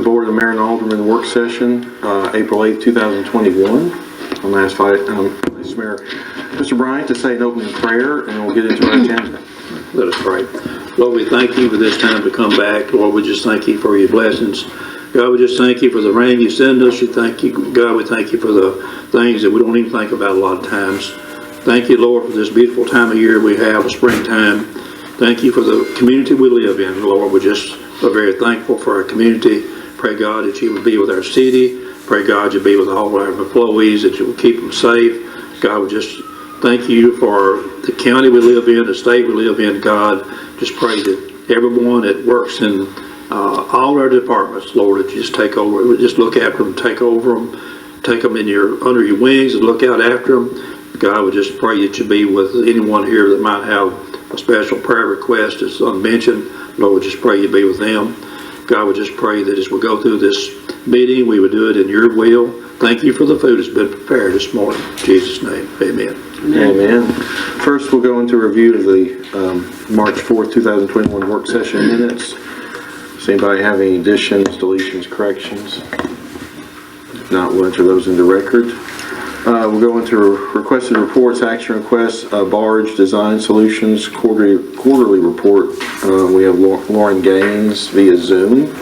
the Board of Mayor and Alderman work session, April 8, 2021. I'm going to ask Vice Mayor Mr. Bryant to say an opening prayer, and we'll get into our agenda. Let us pray. Lord, we thank you for this time to come back. Lord, we just thank you for your blessings. God, we just thank you for the rain you send us. We thank you, God, we thank you for the things that we don't even think about a lot of times. Thank you, Lord, for this beautiful time of year we have, springtime. Thank you for the community we live in, Lord. We just are very thankful for our community. Pray, God, that you would be with our city. Pray, God, you'd be with all our employees, that you will keep them safe. God, we just thank you for the county we live in, the state we live in, God. Just pray that everyone that works in all our departments, Lord, that you just take over, just look after them, take over them, take them in under your wings and look out after them. God, we just pray that you be with anyone here that might have a special prayer request that's unmentioned. Lord, we just pray you be with them. God, we just pray that as we go through this meeting, we would do it in your will. Thank you for the food that's been prepared this morning. In Jesus' name, amen. Amen. First, we'll go into review of the March 4th, 2021 work session minutes. Does anybody have any additions, deletions, corrections? If not, we'll enter those into record. We'll go into requested reports, action requests, Barge Design Solutions quarterly report. We have Lauren Gaines via Zoom.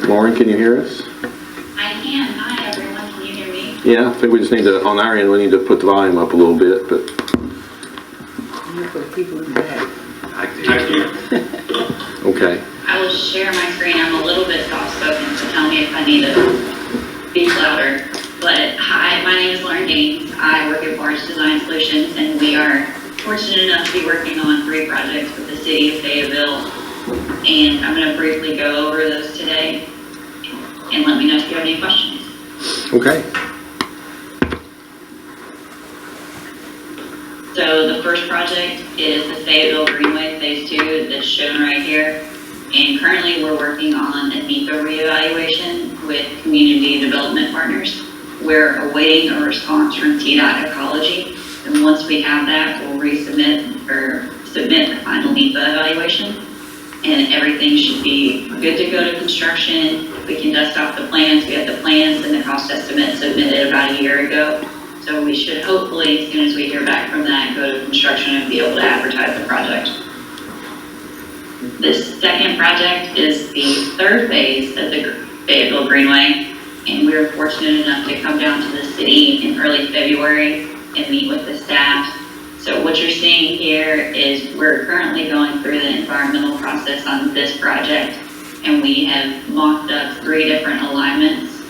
Lauren, can you hear us? I can. Hi, everyone. Can you hear me? Yeah, I think we just need to, on our end, we need to put the volume up a little bit, but. For people in the back. I can. Okay. I will share my screen. I'm a little bit soft-spoken, so tell me if I need to speak louder. But hi, my name is Lauren Gaines. I work at Barge Design Solutions, and we are fortunate enough to be working on 3 projects with the city of Fayetteville. And I'm going to briefly go over those today, and let me know if you have any questions. Okay. So the first project is the Fayetteville Greenway Phase 2 that's shown right here. And currently we're working on a NEPA reevaluation with community development partners. We're awaiting a response from TDOT Ecology. And once we have that, we'll resubmit or submit the final NEPA evaluation. And everything should be good to go to construction. We can dust off the plans. We have the plans and the cost estimate submitted about a year ago. So we should hopefully, as soon as we hear back from that, go to construction and be able to advertise the project. This second project is the 3rd phase of the Fayetteville Greenway. And we were fortunate enough to come down to the city in early February and meet with the staff. So what you're seeing here is we're currently going through the environmental process on this project, and we have mocked up 3 different alignments.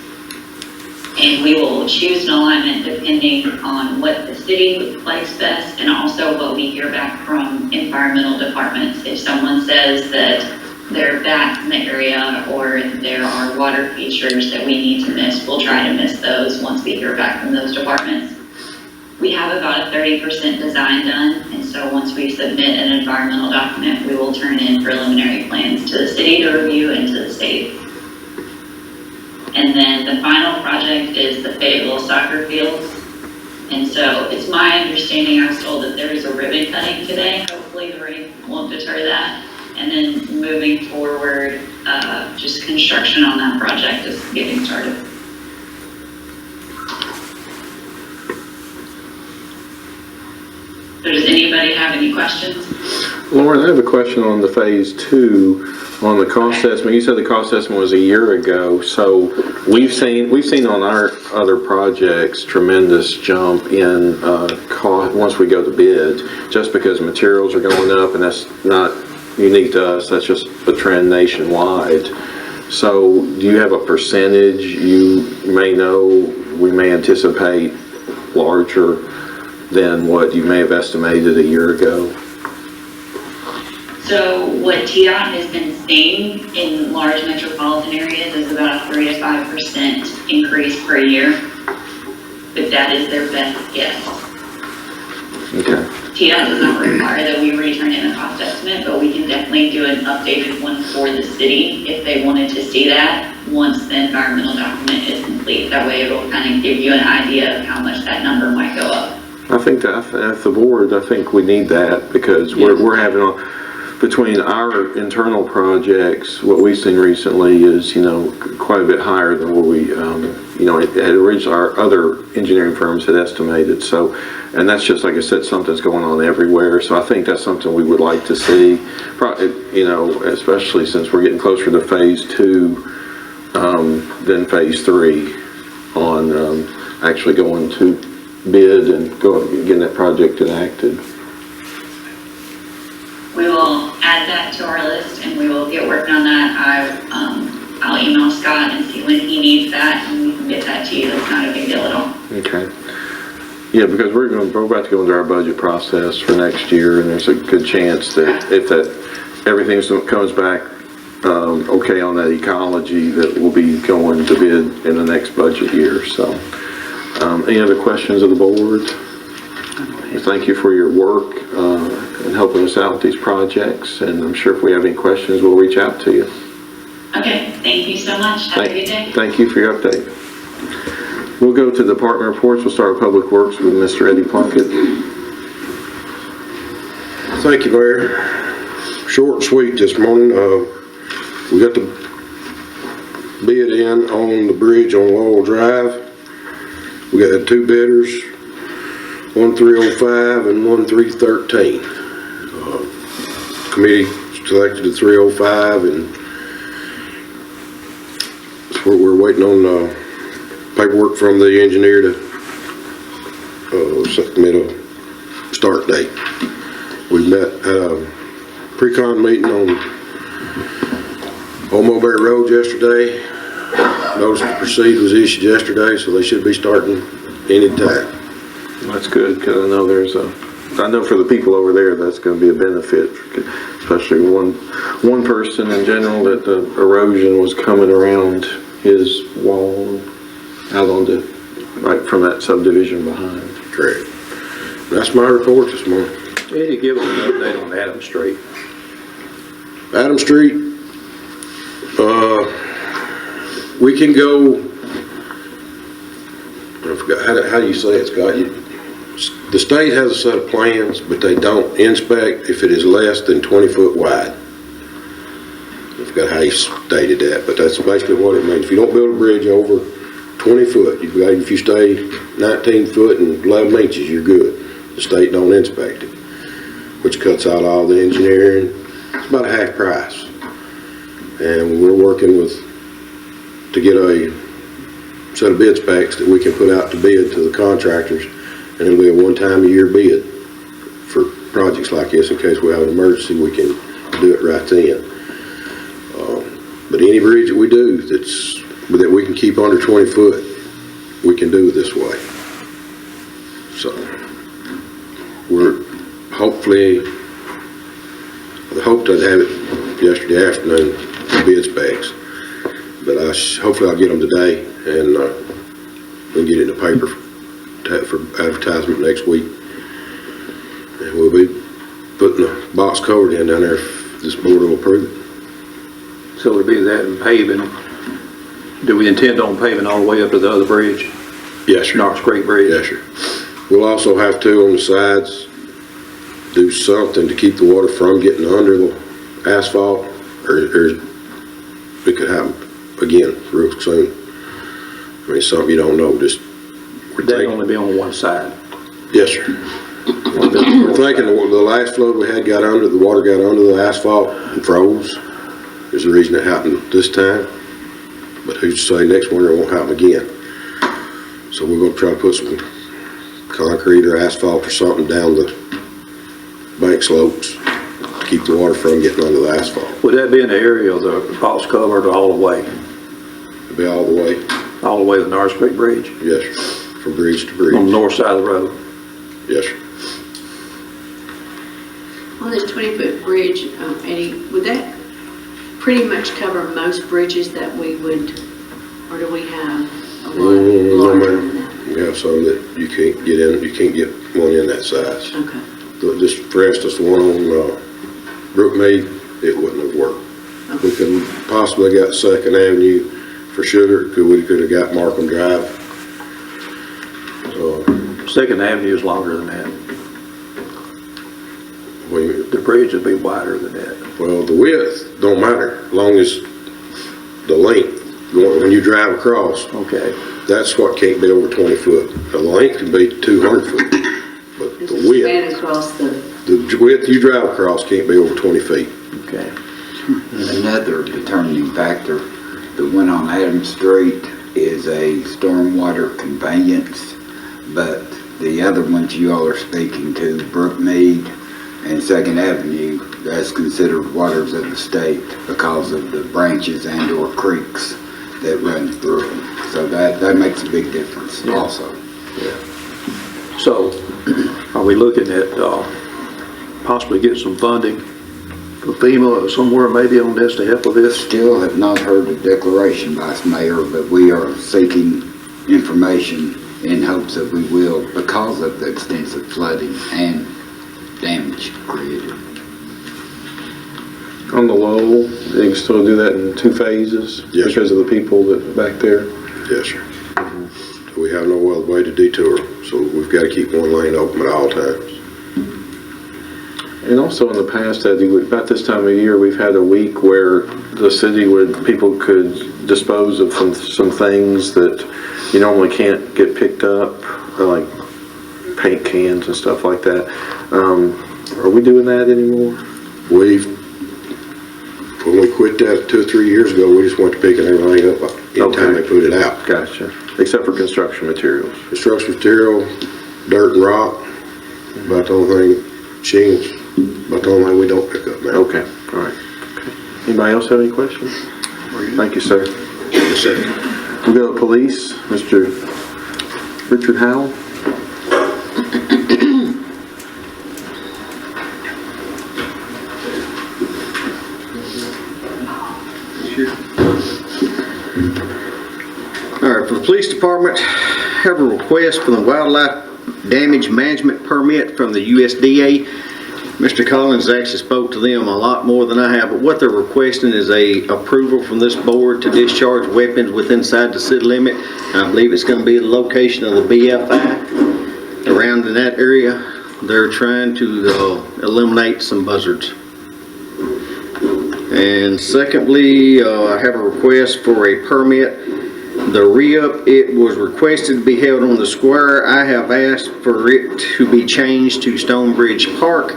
And we will choose an alignment depending on what the city likes best and also what we hear back from environmental departments. If someone says that they're back in the area or there are water features that we need to miss, we'll try to miss those once we hear back from those departments. We have about a 30% design done, and so once we submit an environmental document, we will turn in preliminary plans to the city to review and to the state. And then the final project is the Fayetteville soccer fields. And so it's my understanding, I was told that there is a ribbon cutting today. Hopefully the rain won't deter that. And then moving forward, just construction on that project is getting started. So does anybody have any questions? Lauren, I have a question on the phase 2 on the cost estimate. You said the cost estimate was a year ago, so we've seen on our other projects tremendous jump in cost once we go to bid, just because materials are going up, and that's not unique to us. That's just a trend nationwide. So do you have a percentage you may know we may anticipate larger than what you may have estimated a year ago? So what TDOT has been seeing in large metropolitan areas is about a 3 to 5% increase per year, but that is their best guess. Okay. TDOT does not require that we return in a cost estimate, but we can definitely do an updated one for the city if they wanted to see that once the environmental document is complete. That way it'll kind of give you an idea of how much that number might go up. I think that at the board, I think we need that because we're having between our internal projects, what we've seen recently is, quite a bit higher than what we, it had originally, our other engineering firms had estimated. So, and that's just, like I said, something's going on everywhere. So I think that's something we would like to see, especially since we're getting closer to phase 2 than phase 3 on actually going to bid and getting that project enacted. We will add that to our list and we will get working on that. I'll email Scott and see when he needs that and we can get that to you. It's not a big deal at all. Okay. Yeah, because we're about to go into our budget process for next year, and there's a good chance that if everything comes back okay on that ecology, that we'll be going to bid in the next budget year. So, any other questions of the board? Thank you for your work and helping us out with these projects, and I'm sure if we have any questions, we'll reach out to you. Okay, thank you so much. Have a good day. Thank you for your update. We'll go to department reports. We'll start with Public Works with Mr. Eddie Plunkett. Thank you, Mayor. Short and sweet this morning. We got the bid in on the bridge on Laurel Drive. We got 2 bidders, 1305 and 1313. Committee selected the 305, and we're waiting on paperwork from the engineer to submit a start date. We met at a pre-con meeting on Old Mulberry Road yesterday. Notice to proceed was issued yesterday, so they should be starting any time. That's good, because I know for the people over there, that's going to be a benefit, especially one person in general, that the erosion was coming around his wall out onto, right from that subdivision behind. Correct. That's my report this morning. Eddie, give us an update on Adam Street. Adam Street, we can go, I forgot, how do you say it, Scott? The state has a set of plans, but they don't inspect if it is less than 20 foot wide. I forgot how he stated that, but that's basically what it means. If you don't build a bridge over 20 foot, if you stay 19 foot and 11 inches, you're good. The state don't inspect it, which cuts out all the engineering. It's about a half price. And we're working to get a set of bid specs that we can put out to bid to the contractors, and it'll be a one-time-a-year bid for projects like this. In case we have an emergency, we can do it right then. But any bridge that we do that we can keep under 20 foot, we can do this way. So we're hopefully, I hoped I'd have it yesterday afternoon, the bid specs, but hopefully I'll get them today, and we'll get it in the paper for advertisement next week. And we'll be putting a box culvert in down there if this board will approve it. So it'll be that and paving. Do we intend on paving all the way up to the other bridge? Yes, sir. Knox Creek Bridge? Yes, sir. We'll also have to, on the sides, do something to keep the water from getting under the asphalt, or it could happen again real soon. I mean, something you don't know. Would that only be on one side? Yes, sir. We're thinking the last flood we had the water got under the asphalt and froze. There's the reason it happened this time. But who's to say next winter it won't happen again? So we're going to try to put some concrete or asphalt or something down the bank slopes to keep the water from getting under the asphalt. Would that be in the area of the box culvert all the way? It'll be all the way. All the way to the Knox Creek Bridge? Yes, sir. From bridge to bridge. On the north side of the road? Yes, sir. On this 20-foot bridge, Eddie, would that pretty much cover most bridges that we would, or do we have a lot larger than that? We have some that you can't get in. You can't get one in that size. Okay. Just for instance, the one on Brookmead, it wouldn't have worked. Okay. We could have possibly got 2nd Avenue for Sugar. We could have got Markham Drive. 2nd Avenue is longer than that. The bridge would be wider than that. Well, the width don't matter, as long as the length, when you drive across, Okay. that's what can't be over 20 foot. The length can be 200 foot, but the width, Span across the width you drive across can't be over 20 feet. Okay. Another determining factor, the one on Adams Street is a stormwater conveyance, but the other ones you all are speaking to, Brookmead and Second Avenue, that's considered waters of the state because of the branches and or creeks that run through them. So that makes a big difference also. So, are we looking at possibly get some funding for FEMA or somewhere maybe on this to help with this? Still have not heard a declaration by the mayor, but we are seeking information in hopes that we will because of the extensive flooding and damage created. On the Lowell, they can still do that in 2 phases? Yes, Because of the people that back there? Yes, sir. We have no other way to detour, so we've got to keep one lane open at all times. And also in the past, Eddie, about this time of year, we've had a week where the city people could dispose of some things that you normally can't get picked up, like paint cans and stuff like that. Are we doing that anymore? When we quit that 2 or 3 years ago, we just went to picking everything up anytime Okay. they put it out. Gotcha. Except for construction materials. Construction material, dirt and rock, about the only thing, shingles, about the only thing we don't pick up now. Okay, all right. Okay. Anybody else have any questions? Thank you, sir. Yes, sir. We go to police, Mr. Richard Howell. All right, for the police department, have a request for the wildlife damage management permit from the USDA. Mr. Collins actually spoke to them a lot more than I have, but what they're requesting is a approval from this board to discharge weapons within inside the city limit. I believe it's going to be the location of the BFI around in that area. They're trying to eliminate some buzzards. And secondly, I have a request for a permit. The re-up, it was requested to be held on the square. I have asked for it to be changed to Stonebridge Park,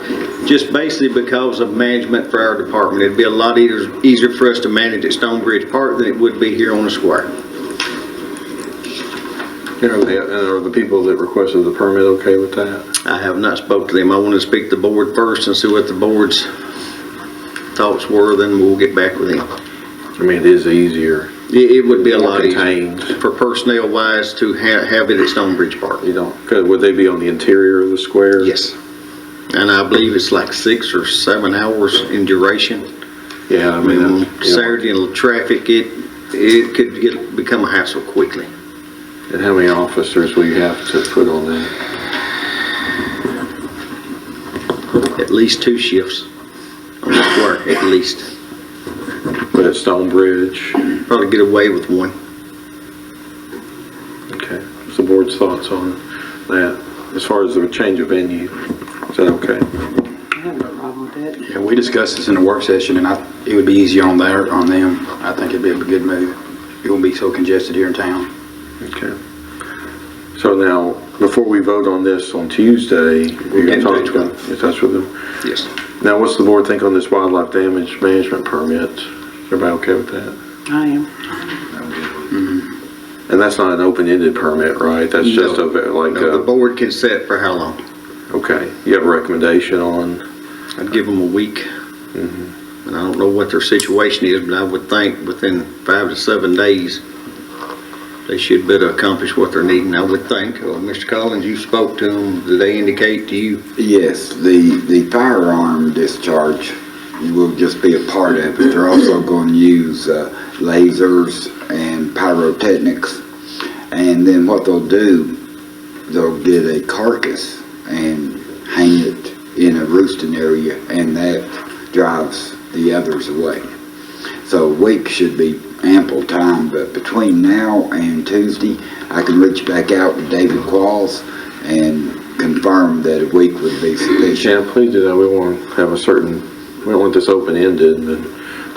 just basically because of management for our department. It'd be a lot easier for us to manage at Stonebridge Park than it would be here on the square. And are the people that requested the permit okay with that? I have not spoke to them. I want to speak to the board first and see what the board's thoughts were, then we'll get back with them. I mean, it is easier. It would be a More lot easier contained. for personnel wise to have it at Stonebridge Park. You don't, would they be on the interior of the square? Yes. And I believe it's like 6 or 7 hours in duration. Yeah, I mean, Saturday and traffic, it could become a hassle quickly. and how many officers will you have to put on that? At least 2 shifts on the square, at least. But at Stonebridge, Probably get away with 1. okay. What's the board's thoughts on that? As far as the change of venue, is that okay? I have no problem with that. Yeah, we discussed this in the work session, and it would be easy on them. I think it'd be a good move. It won't be so congested here in town. Okay. So now, before we vote on this on Tuesday, you're going to talk in touch with them? Yes. Now, what's the board think on this wildlife damage management permit? Everybody okay with that? I am. And that's not an open-ended permit, right? That's just No, the board can set for how long. okay. You have a recommendation on? I'd give them a week. And I don't know what their situation is, but I would think within 5 to 7 days, they should better accomplish what they're needing, I would think. Mr. Collins, you spoke to them. Did they indicate to you? Yes, the firearm discharge will just be a part of it. They're also going to use lasers and pyrotechnics. And then what they'll do, they'll get a carcass and hang it in a roosting area, and that drives the others away. So a week should be ample time, but between now and Tuesday, I can reach back out to David Qualls and confirm that a week would be sufficient. Yeah, please do that. We want to have we don't want this open-ended, and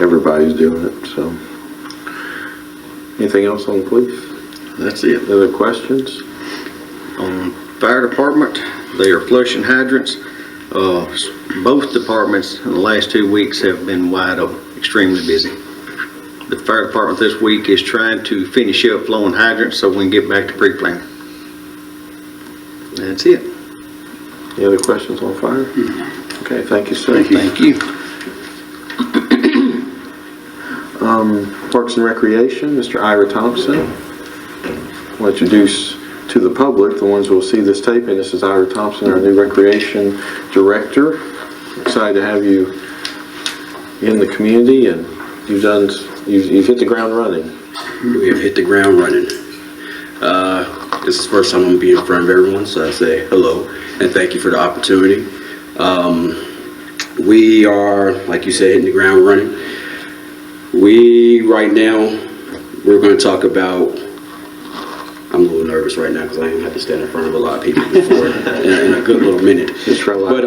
everybody's doing it, so. Anything else on the police? That's it. Other questions? On fire department, they are flushing hydrants. Both departments in the last 2 weeks have been wide open, extremely busy. The fire department this week is trying to finish up flowing hydrants so we can get back to pre-planning. That's it. Any other questions on fire? Okay, thank you, sir. Thank you. Parks and Recreation, Mr. Ira Thompson. I'll introduce to the public, the ones who will see this taping, this is Ira Thompson, our new Recreation Director. Excited to have you in the community, and you've hit the ground running. We have hit the ground running. This is the first time I'm going to be in front of everyone, so I say hello and thank you for the opportunity. We are, like you said, hitting the ground running. Right now, we're going to talk about, I'm a little nervous right now because I ain't have to stand in front of a lot of people before in a good little minute. But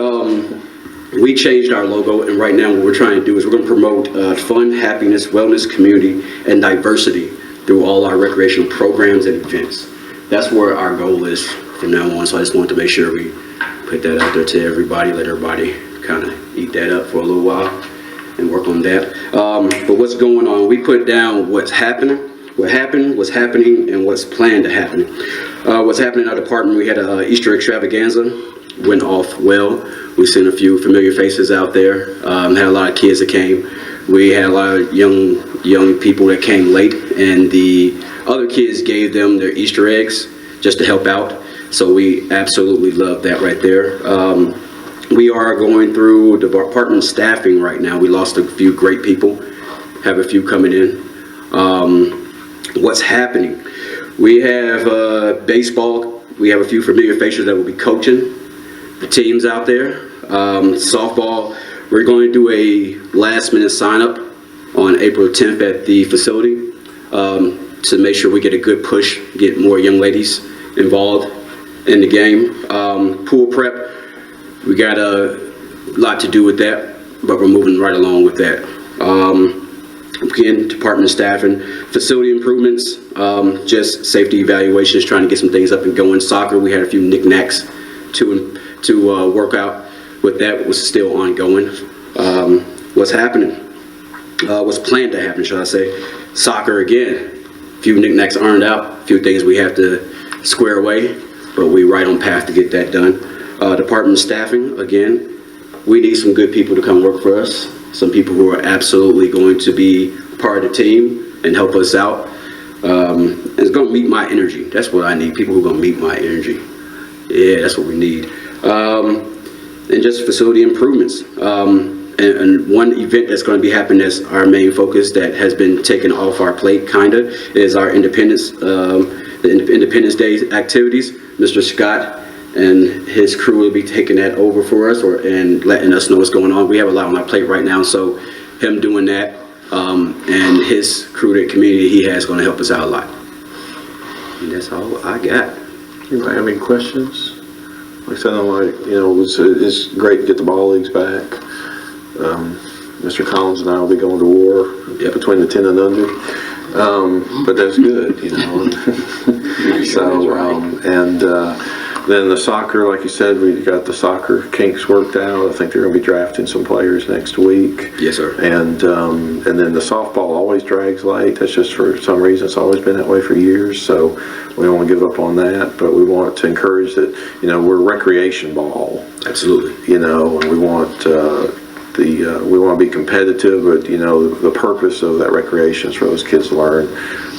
we changed our logo, and right now what we're trying to do is we're going to promote fun, happiness, wellness, community, and diversity through all our recreational programs and events. That's where our goal is from now on, so I just wanted to make sure we put that out there to everybody, let everybody kind of eat that up for a little while and work on that. But what's going on, we put down what's happening, what happened, what's happening, and what's planned to happen. What's happening in our department, we had an Easter Extravaganza, went off well. We've seen a few familiar faces out there, had a lot of kids that came. We had a lot of young people that came late, and the other kids gave them their Easter eggs just to help out. So we absolutely love that right there. We are going through department staffing right now. We lost a few great people, have a few coming in. What's happening? We have baseball. We have a few familiar faces that will be coaching the teams out there. Softball, we're going to do a last-minute sign-up on April 10th at the facility to make sure we get a good push, get more young ladies involved in the game. Pool prep, we got a lot to do with that, but we're moving right along with that. Again, department staffing, facility improvements, just safety evaluations, trying to get some things up and going. Soccer, we had a few knickknacks to work out with that, was still ongoing. What's happening? What's planned to happen, should I say? Soccer again, a few knickknacks ironed out, a few things we have to square away, but we're right on path to get that done. Department staffing, again, we need some good people to come work for us, some people who are absolutely going to be part of the team and help us out. It's going to meet my energy. That's what I need, people who are going to meet my energy. Yeah, that's what we need. And just facility improvements. And one event that's going to be happening that's our main focus that has been taken off our plate, kinda, is our Independence, the Independence Day activities. Mr. Scott and his crew will be taking that over for us and letting us know what's going on. We have a lot on our plate right now, so him doing that and his crew, the community he has, going to help us out a lot. And that's all I got. Anybody have any questions? Like I said, it's great to get the ball leagues back. Mr. Collins and I will be going to war between the 10 and under, but that's good, So, then the soccer, like you said, we got the soccer kinks worked out. I think they're going to be drafting some players next week. Yes, sir. And then the softball always drags late. That's just for some reason. It's always been that way for years. So we don't want to give up on that. But we want to encourage that, we're recreation ball. Absolutely. And we want we want to be competitive, but the purpose of that recreation is for those kids to learn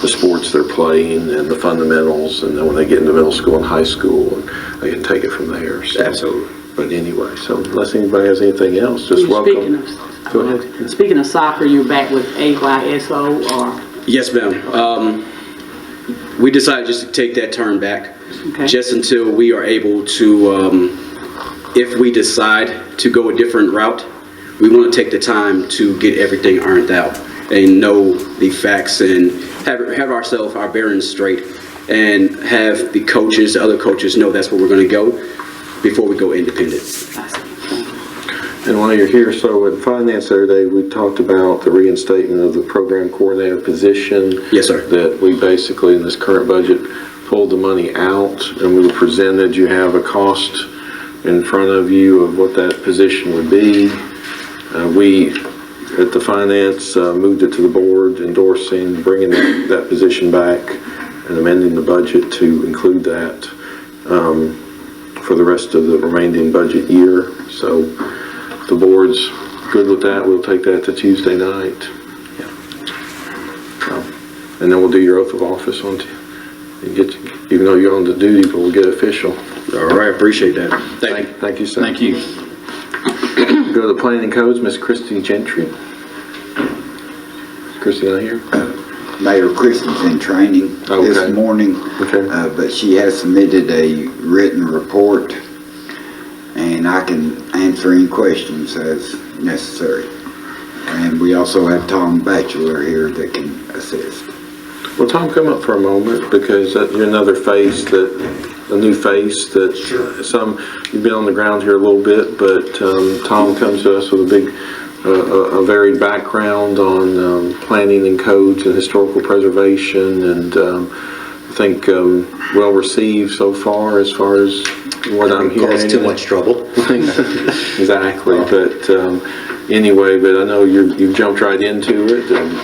the sports they're playing and the fundamentals, and then when they get into middle school and high school, and they can take it from there. So, absolutely. But anyway, so unless anybody has anything else, just welcome. Go ahead. Speaking of soccer, you're back with AYSO or? Yes, ma'am. We decided just to take that turn back, just until we are able to, if we decide to go a different route, we want to take the time to get everything ironed out and know the facts and have our bearings straight, and have the other coaches know that's where we're going to go. before we go independent. And while you're here, so at Finance the other day, we talked about the reinstatement of the program coordinator position. Yes, sir. That we basically, in this current budget, pulled the money out, and we presented, you have a cost in front of you of what that position would be. We, at the Finance, moved it to the board, endorsing, bringing that position back, and amending the budget to include that for the rest of the remaining budget year. So the board's good with that. We'll take that to Tuesday night. And then we'll do your oath of office on even though you're on the duty, but we'll get official. All right, appreciate that. Thank you, sir. Thank you. Go to the planning codes, Miss Christy Gentry. Christy not here? Mayor Christie's in training Okay. this morning, Okay. but she has submitted a written report, and I can answer any questions as necessary. And we also have Tom Batchelor here that can assist. Well, Tom, come up for a moment, because you're another face a new face that you've been on the ground here a little bit, but Tom comes to us with a varied background on planning and codes and historical preservation, and I think well received so far as what I'm hearing. Cause too much trouble. Exactly, but anyway, but I know you've jumped right into it, and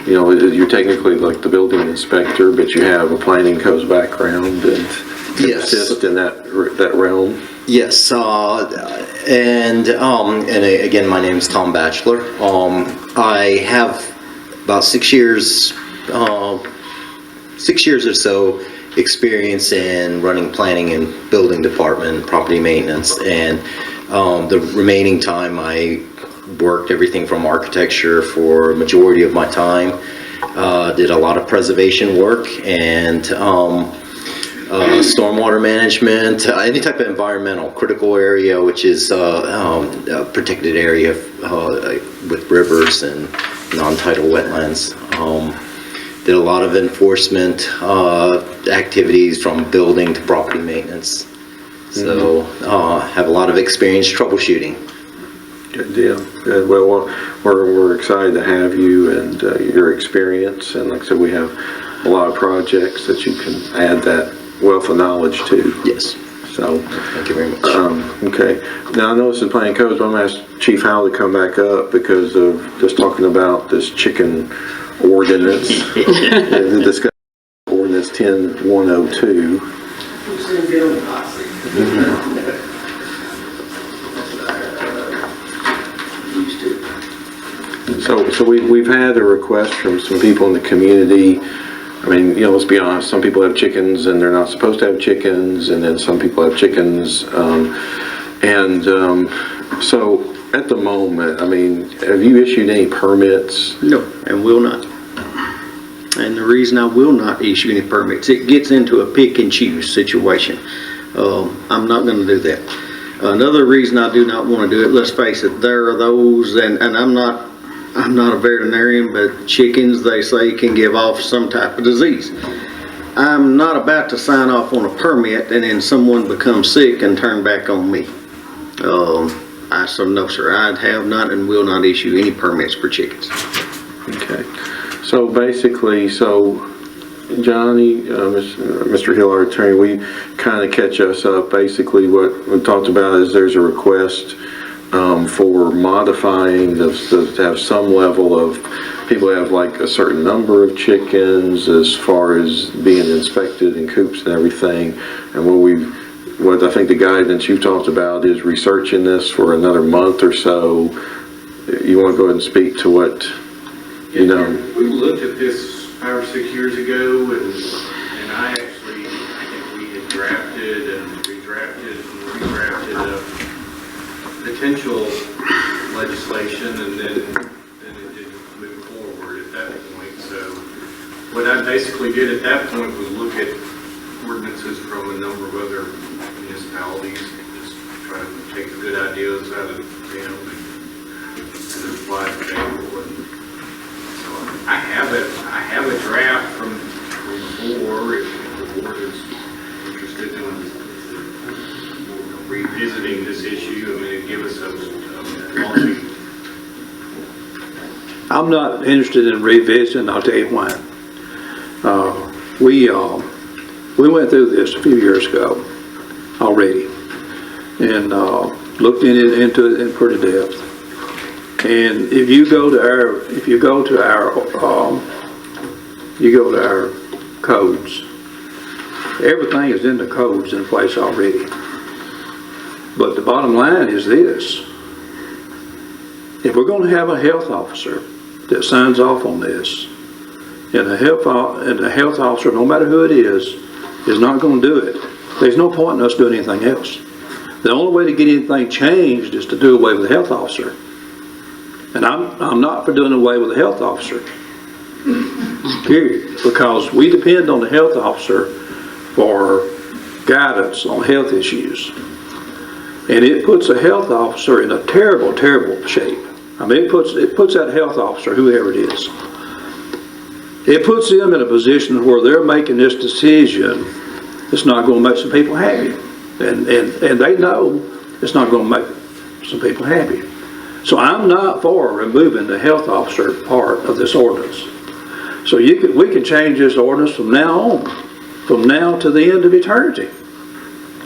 you know, you're technically like the building inspector, but you have a planning codes background and Yes. assist in that realm. Yes, and again, my name is Tom Batchelor. I have about 6 years or so experience in running planning and building department, property maintenance, and the remaining time I worked everything from architecture for a majority of my time. Did a lot of preservation work and stormwater management, any type of environmental critical area, which is a protected area with rivers and non-tidal wetlands. Did a lot of enforcement activities from building to property maintenance. So have a lot of experience troubleshooting. Good deal. Good. Well, we're excited to have you and your experience, and like I said, we have a lot of projects that you can add that wealth of knowledge to. Yes. So, Thank you very much. okay. Now I know this is planning codes, but I'm going to ask Chief Howell to come back up because of just talking about this chicken ordinance. The discussion ordinance 10102. So we've had a request from some people in the community. I mean, you know, let's be honest, some people have chickens and they're not supposed to have chickens, and then some people have chickens. So at the moment, I mean, have you issued any permits? No, and will not. And the reason I will not issue any permits, it gets into a pick and choose situation. I'm not going to do that. Another reason I do not want to do it, let's face it, there are those, and I'm not a veterinarian, but chickens, they say, can give off some type of disease. I'm not about to sign off on a permit and then someone becomes sick and turn back on me. So no, sir, I have not and will not issue any permits for chickens. Okay. So basically, Johnny, Mr. Hill, our attorney, we kind of catch us up. Basically, what we talked about is there's a request for modifying to have some level of people have like a certain number of chickens as far as being inspected in coops and everything. And what I think the guidance you talked about is researching this for another month or so. You want to go ahead and speak to what you know? We looked at this 5 or 6 years ago, and I think we had drafted and redrafted potential legislation, and then it didn't move forward at that point. So what I basically did at that point was look at ordinances from a number of other municipalities, just try to take the good ideas out of them and apply to Fayetteville. So I have a draft from before if the board is interested in I'm not interested in revisiting, I'll tell you why. We went through this a few years ago already, and looked into it in pretty depth. And if you go to our codes, everything is in the codes in place already. But the bottom line is this: if we're going to have a health officer that signs off on this, and the health officer, no matter who it is not going to do it, there's no point in us doing anything else. The only way to get anything changed is to do away with the health officer. And I'm not for doing away with the health officer, period, because we depend on the health officer for guidance on health issues. And it puts a health officer in a terrible, terrible shape. I mean, it puts that health officer, whoever it is, it puts them in a position where they're making this decision that's not going to make some people happy. And they know it's not going to make some people happy. So I'm not for removing the health officer part of this ordinance. So we can change this ordinance from now on, from now to the end of eternity.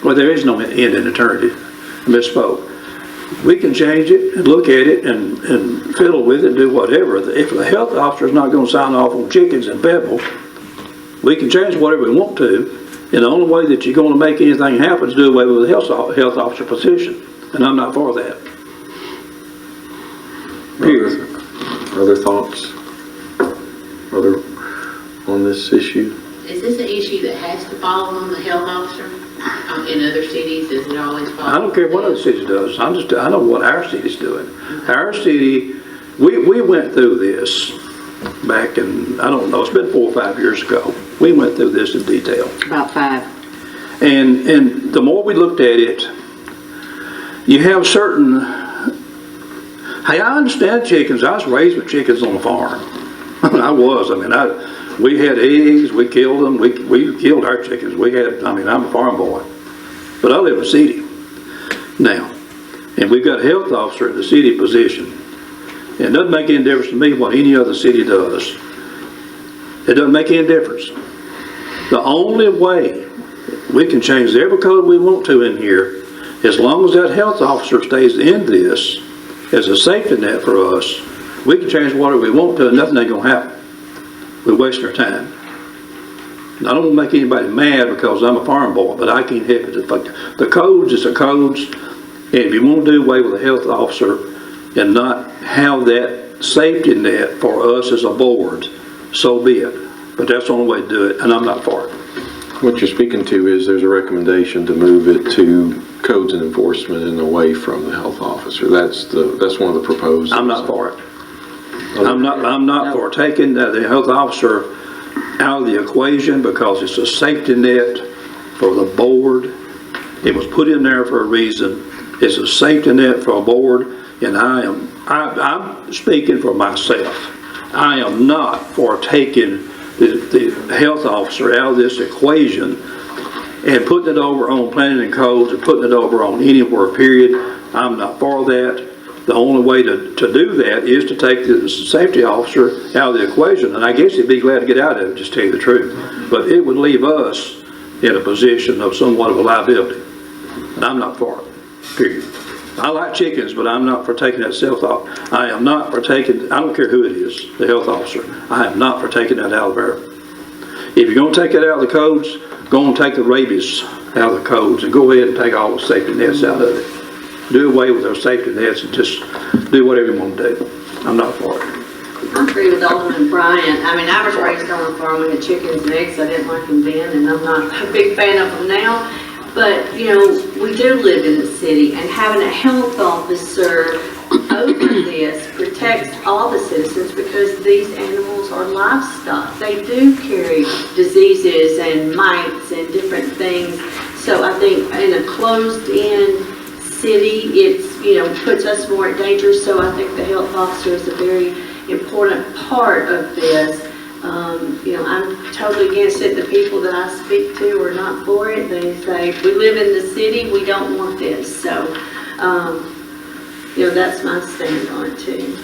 Well, there is no end in eternity. I misspoke. We can change it and look at it and fiddle with it and do whatever. If the health officer is not going to sign off on chickens and pebbles, we can change whatever we want to. And the only way that you're going to make anything happen is do away with the health officer position. And I'm not for that. Period. Other thoughts? On this issue? Is this an issue that has to fall on the health officer? In other cities, does it always fall? I don't care what other city does. I know what our city's doing. Our city, we went through this back in, I don't know, it's been 4 or 5 years ago. We went through this in detail. About 5. And the more we looked at it, you have certain, hey, I understand chickens. I was raised with chickens on the farm. We had eggs, we killed them, we killed our chickens. I'm a farm boy. But I live in the city now. And we've got a health officer in the city position. And it doesn't make any difference to me what any other city does. It doesn't make any difference. The only way we can change every code we want to in here, as long as that health officer stays in this as a safety net for us, we can change whatever we want to and nothing ain't gonna happen. We're wasting our time. And I don't want to make anybody mad because I'm a farm boy, but I can't help it. The codes is the codes, and if you want to do away with a health officer and not have that safety net for us as a board, so be it. But that's the only way to do it, and I'm not for it. What you're speaking to is there's a recommendation to move it to codes and enforcement and away from the health officer. That's one of the proposals. I'm not for it. I'm not for taking the health officer out of the equation because it's a safety net for the board. It was put in there for a reason. It's a safety net for a board, and I'm speaking for myself. I am not for taking the health officer out of this equation and putting it over on planning and codes and putting it over on anywhere, period. I'm not for that. The only way to do that is to take the safety officer out of the equation. And I guess he'd be glad to get out of it, just tell you the truth. But it would leave us in a position of somewhat of a liability. And I'm not for it, period. I like chickens, but I'm not for taking that off. I am not for taking, I don't care who it is, the health officer. I am not for taking that out of there. If you're going to take that out of the codes, go and take the rabies out of the codes and go ahead and take all the safety nets out of it. Do away with those safety nets and just do whatever you want to do. I'm not for it. I agree with Alderman Bryant. I was raised on a farm with chickens and eggs. I didn't like them then, and I'm not a big fan of them now. But, we do live in the city, and having a health officer over this protects all the citizens because these animals are livestock. They do carry diseases and mites and different things. So I think in a closed-in city, it's, puts us more in danger. So I think the health officer is a very important part of this. I'm totally against it. The people that I speak to are not for it. They say, if we live in the city, we don't want this. So, that's my stand on it too.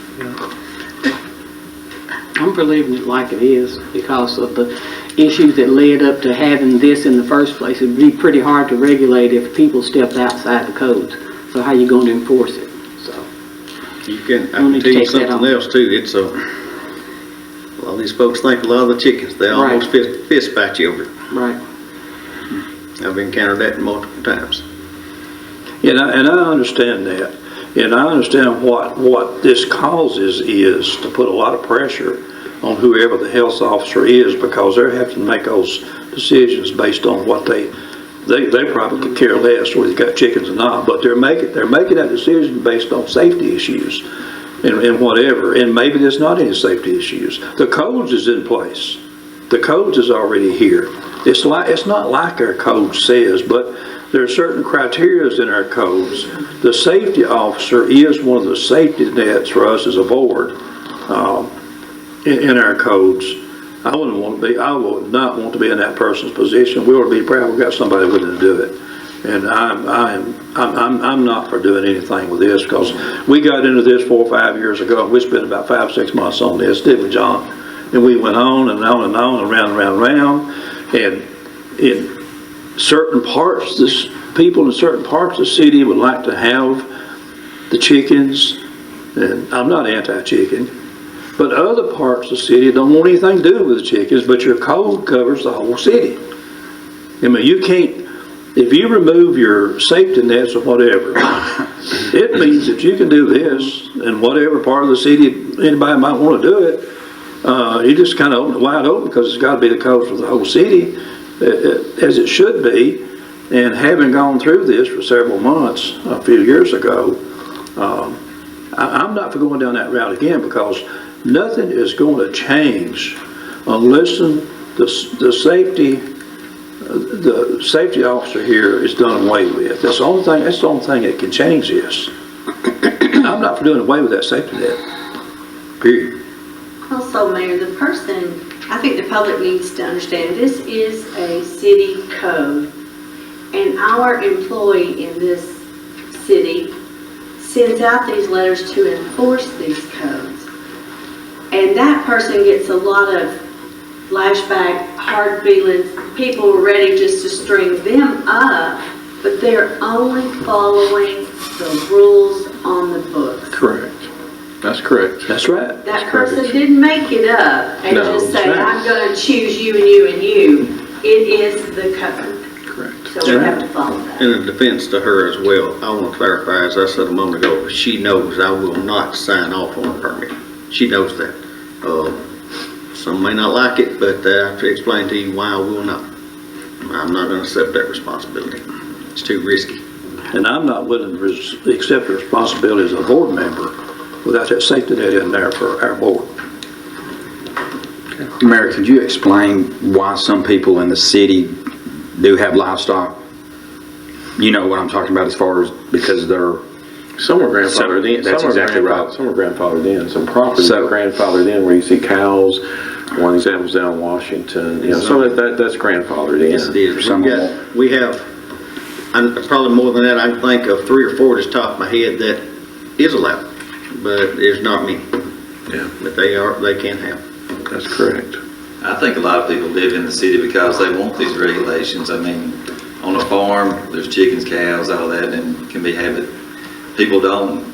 I'm for leaving it like it is because of the issues that led up to having this in the first place. It'd be pretty hard to regulate if people stepped outside the codes. So how are you going to enforce it? So I can need to tell you take that something off. else too. It's a lot of these folks think a lot of the chickens, they Right. almost fist fight you over it. right. I've encountered that multiple times. And I understand that. And I understand what this causes is to put a lot of pressure on whoever the health officer is, because they're having to make those decisions based on what they probably could care less whether they got chickens or not, but they're making that decision based on safety issues and whatever, and maybe there's not any safety issues. The codes is in place. The codes is already here. It's not like our code says, but there are certain criteria in our codes. The safety officer is one of the safety nets for us as a board in our codes. I would not want to be in that person's position. We ought to be proud we've got somebody willing to do it. And I'm not for doing anything with this, because we got into this 4 or 5 years ago, and we spent about 5 or 6 months on this, didn't we, John? And we went on and on and on and round and round and round. And in certain parts, people in certain parts of the city would like to have the chickens, and I'm not anti-chicken, but other parts of the city don't want anything to do with the chickens, but your code covers the whole city. I mean, you can't, if you remove your safety nets or whatever, it means that you can do this in whatever part of the city anybody might want to do it. You just kind of open it wide open, because it's got to be the code for the whole city, as it should be. And having gone through this for several months a few years ago, I'm not for going down that route again, because nothing is going to change unless the safety officer here is done away with. That's the only thing that can change this. I'm not for doing away with that safety net. Period. Also, Mayor, I think the public needs to understand, this is a city code, and our employee in this city sends out these letters to enforce these codes. And that person gets a lot of flashback, hard feelings. People are ready just to string them up, but they're only following the rules on the books. Correct. That's correct. That's right. That person didn't make it up and No, just say, that's right. I'm going to choose you and you and you. It is the code. Correct. So we have to follow that. In a defense to her as well, I want to clarify, as I said a moment ago, she knows I will not sign off on a permit. She knows that. Some may not like it, but I have to explain to you why I will not. I'm not going to accept that responsibility. It's too risky. And I'm not willing to accept the responsibility as a board member without that safety net in there for our board. Mayor, could you explain why some people in the city do have livestock? You know what I'm talking about, as far as because they're... Some are grandfathered in. That's exactly right. Some are grandfathered in. Some properties So- are grandfathered in, where you see cows. One example's down in Washington. You know, some of that's grandfathered in. Yes, it is. Some We have, and probably more than that, I can think of 3 or 4 at the top of my head that is allowed, but there's not many. Yeah. But they can have. That's correct. I think a lot of people live in the city because they want these regulations. I mean, on a farm, there's chickens, cows, all that, and can be habit. People don't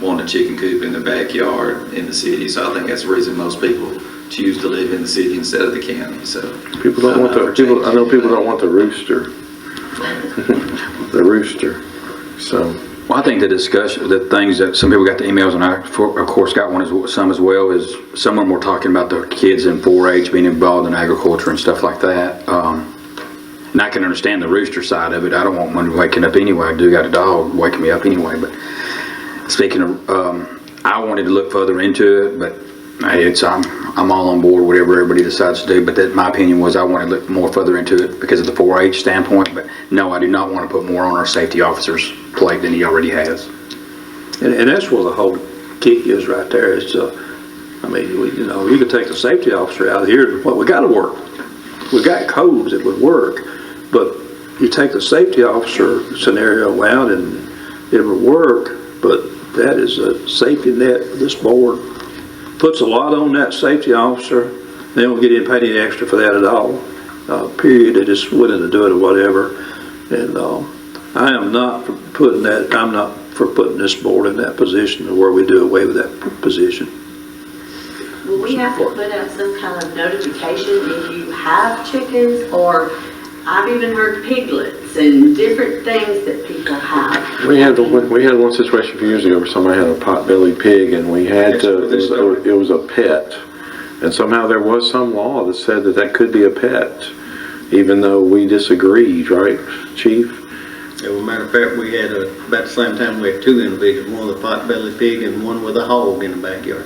want a chicken coop in their backyard in the city, so I think that's the reason most people choose to live in the city instead of the county. So People don't want the people. I know people don't want the rooster. The rooster. So. Well, I think the discussion, the things that some people got the emails, and I, of course, got some as well, is some of them were talking about the kids in 4-H being involved in agriculture and stuff like that. And I can understand the rooster side of it. I don't want one waking up anyway. I do got a dog waking me up anyway. But speaking of, I wanted to look further into it, but I'm all on board whatever everybody decides to do. But that, my opinion was, I wanted to look more further into it because of the 4-H standpoint. But no, I do not want to put more on our safety officer's plate than he already has. And that's where the whole kick is right there. It's, I mean, you could take the safety officer out of here. Well, we got to work. We got codes that would work, but you take the safety officer scenario out and it would work. But that is a safety net for this board puts a lot on that safety officer. They don't get paid any extra for that at all, period. They're just willing to do it or whatever. And I am not for putting that, I'm not for putting this board in that position where we do away with that position. Will we have to put out some kind of notification if you have chickens? Or I've even heard piglets and different things that people have. We had one situation a few years ago where somebody had a pot-bellied pig, and we had to, it was a pet. And somehow there was some law that said that that could be a pet, even though we disagreed, right, Chief? As a matter of fact, we had, about the same time, we had two individuals, one with a pot-bellied pig and one with a hog in the backyard.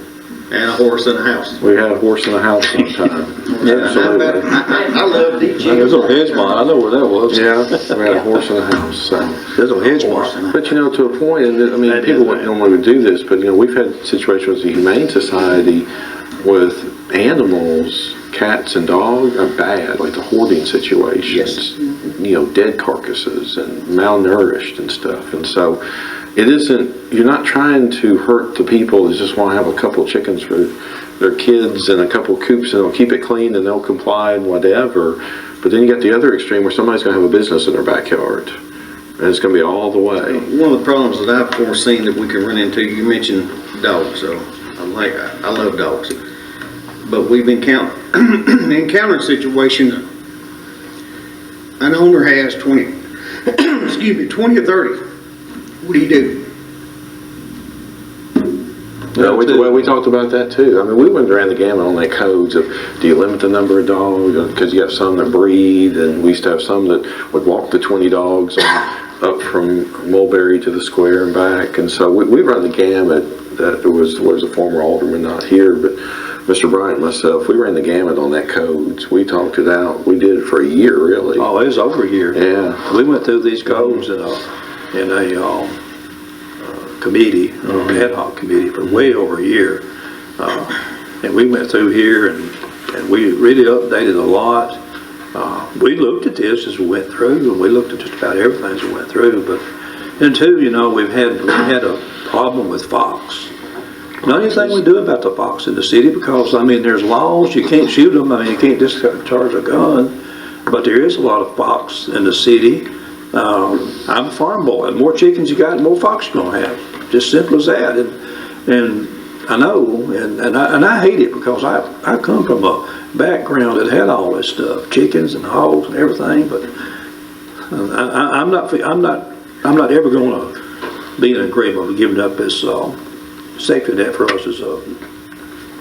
And a horse in the house. We had a horse in the house sometime. Absolutely. I love these chickens. There's a Hedgemont, I know where that was. Yeah, we had a horse in the house, so. There's a Hedgemont. But you know, to a point, and I mean, people wouldn't normally do this, but you know, we've had situations in the Humane Society with animals, cats and dogs are bad, like the hoarding situations. You know, dead carcasses and malnourished and stuff. And so it isn't, you're not trying to hurt the people that just want to have a couple chickens for their kids and a couple coops, and they'll keep it clean and they'll comply and whatever. But then you got the other extreme where somebody's going to have a business in their backyard, and it's going to be all the way. One of the problems that I've foreseen that we can run into, you mentioned dogs, so I love dogs. But we've encountered situations, an owner has 20 or 30. What do you do? No, we talked about that too. I mean, we went around the gamut on that codes of, do you limit the number of dogs? Because you have some that breed, and we used to have some that would walk the 20 dogs up from Mulberry to the square and back. And so we run the gamut. There was a former alderman, not here, but Mr. Bryant and myself, we ran the gamut on that codes. We talked it out. We did it for a year, really. Oh, it was over a year. Yeah. We went through these codes in a committee, ad hoc committee for way over a year. And we went through here and we really updated a lot. We looked at this as we went through, and we looked at just about everything as we went through. But then too, you know, we had a problem with fox. Not anything we do about the fox in the city, because I mean, there's laws, you can't shoot them. I mean, you can't discharge a gun. But there is a lot of fox in the city. I'm a farm boy. The more chickens you got, the more fox you're gonna have. Just simple as that. And I know, and I hate it, because I come from a background that had all this stuff, chickens and hogs and everything. But I'm not ever gonna be in agreement with giving up this safety net for us as a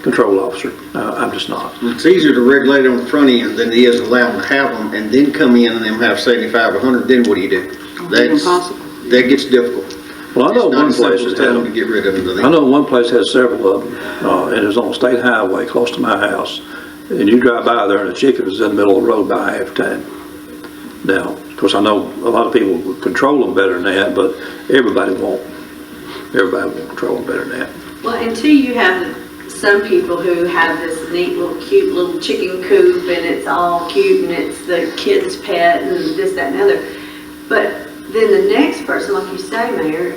control officer. I'm just not. It's easier to regulate on the front end than it is to allow them to have them and then come in and them have 75 or 100. Then what do you do? Impossible. That gets difficult. Well, I know one place has has had them. to get rid of them. I know one place has several of them, and it was on a state highway close to my house. And you drive by there, and the chicken is in the middle of the road by half the time. Now, of course, I know a lot of people would control them better than that, but everybody won't. Everybody won't control them better than that. Well, until you have some people who have this neat little cute little chicken coop, and it's all cute, and it's the kid's pet, and this, that, and the other. But then the next person, like you say, Mayor,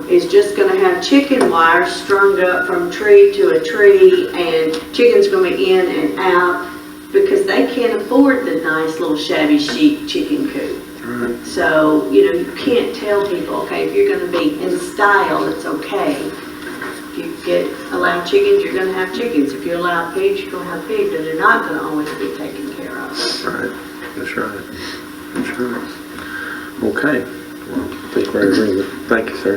is just going to have chicken wire strung up from tree to a tree, and chickens going to be in and out because they can't afford the nice little shabby chic chicken coop. Right. So, you know, you can't tell people, okay, if you're going to be in style, it's okay. If you allow chickens, you're going to have chickens. If you allow pigs, you're going to have pigs, and they're not going to always be taken care of. Right. That's right. That's right. Okay. Well, I think we're in agreement. Thank you, sir.